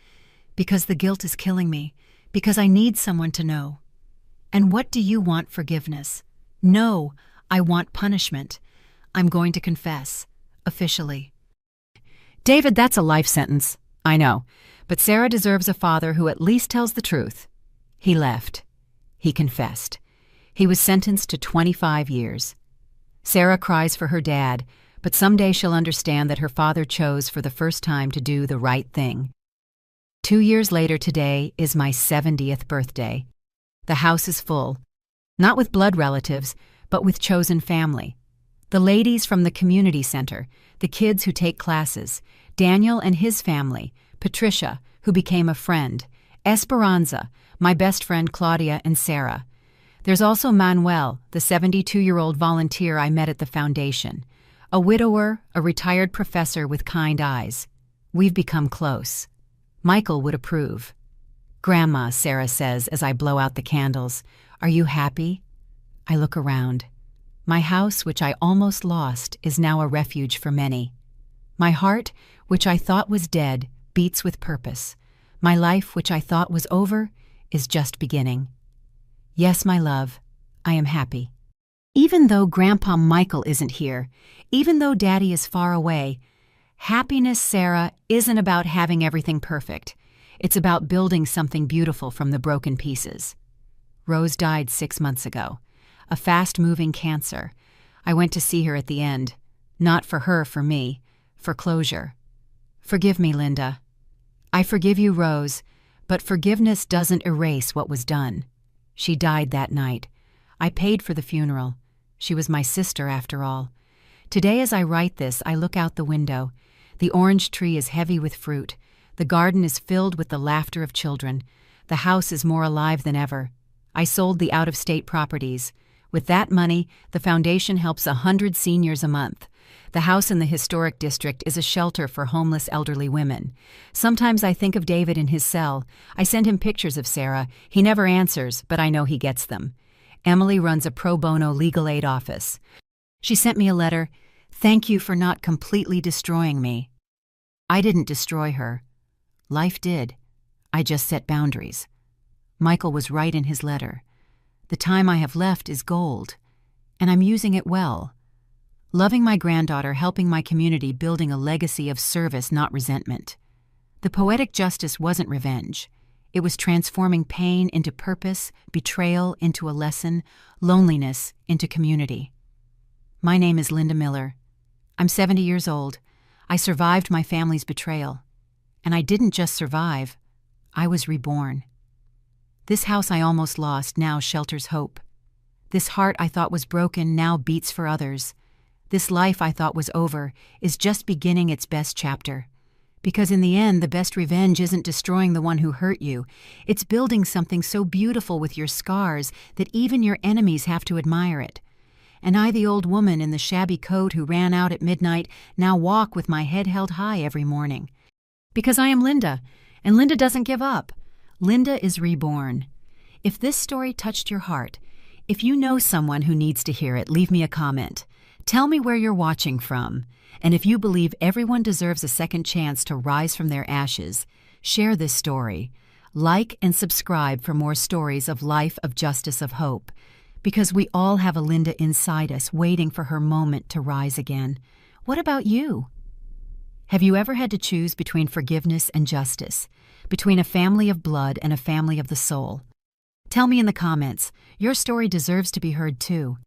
Speaker 1: Because the guilt is killing me. Because I need someone to know. And what do you want? Forgiveness? No, I want punishment. I'm going to confess. Officially. David, that's a life sentence. I know. But Sarah deserves a father who at least tells the truth. He left. He confessed. He was sentenced to 25 years. Sarah cries for her dad, but someday she'll understand that her father chose for the first time to do the right thing. 2 years later today is my 70th birthday. The house is full, not with blood relatives, but with chosen family. The ladies from the community center, the kids who take classes, Daniel and his family, Patricia, who became a friend, Esperanza, my best friend Claudia and Sarah. There's also Manuel, the 72-year-old volunteer I met at the foundation, a widower, a retired professor with kind eyes. We've become close. Michael would approve. "Grandma," Sarah says as I blow out the candles, "are you happy?" I look around. My house, which I almost lost, is now a refuge for many. My heart, which I thought was dead, beats with purpose. My life, which I thought was over, is just beginning. Yes, my love, I am happy. Even though Grandpa Michael isn't here, even though Daddy is far away, happiness, Sarah, isn't about having everything perfect. It's about building something beautiful from the broken pieces. Rose died 6 months ago. A fast-moving cancer. I went to see her at the end. Not for her, for me. For closure. Forgive me, Linda. I forgive you, Rose, but forgiveness doesn't erase what was done. She died that night. I paid for the funeral. She was my sister, after all. Today, as I write this, I look out the window. The orange tree is heavy with fruit. The garden is filled with the laughter of children. The house is more alive than ever. I sold the out-of-state properties. With that money, the foundation helps 100 seniors a month. The house in the historic district is a shelter for homeless elderly women. Sometimes I think of David in his cell. I send him pictures of Sarah. He never answers, but I know he gets them. Emily runs a pro bono legal aid office. She sent me a letter. "Thank you for not completely destroying me." I didn't destroy her. Life did. I just set boundaries. Michael was right in his letter. The time I have left is gold, and I'm using it well. Loving my granddaughter, helping my community, building a legacy of service, not resentment. The poetic justice wasn't revenge. It was transforming pain into purpose, betrayal into a lesson, loneliness into community. My name is Linda Miller. I'm 70 years old. I survived my family's betrayal. And I didn't just survive, I was reborn. This house I almost lost now shelters hope. This heart I thought was broken now beats for others. This life I thought was over is just beginning its best chapter. Because in the end, the best revenge isn't destroying the one who hurt you. It's building something so beautiful with your scars that even your enemies have to admire it. And I, the old woman in the shabby coat who ran out at midnight, now walk with my head held high every morning. Because I am Linda, and Linda doesn't give up. Linda is reborn. If this story touched your heart, if you know someone who needs to hear it, leave me a comment. Tell me where you're watching from. And if you believe everyone deserves a second chance to rise from their ashes, share this story. Like and subscribe for more stories of life, of justice, of hope. Because we all have a Linda inside us waiting for her moment to rise again. What about you? Have you ever had to choose between forgiveness and justice? Between a family of blood and a family of the soul? Tell me in the comments. Your story deserves to be heard too.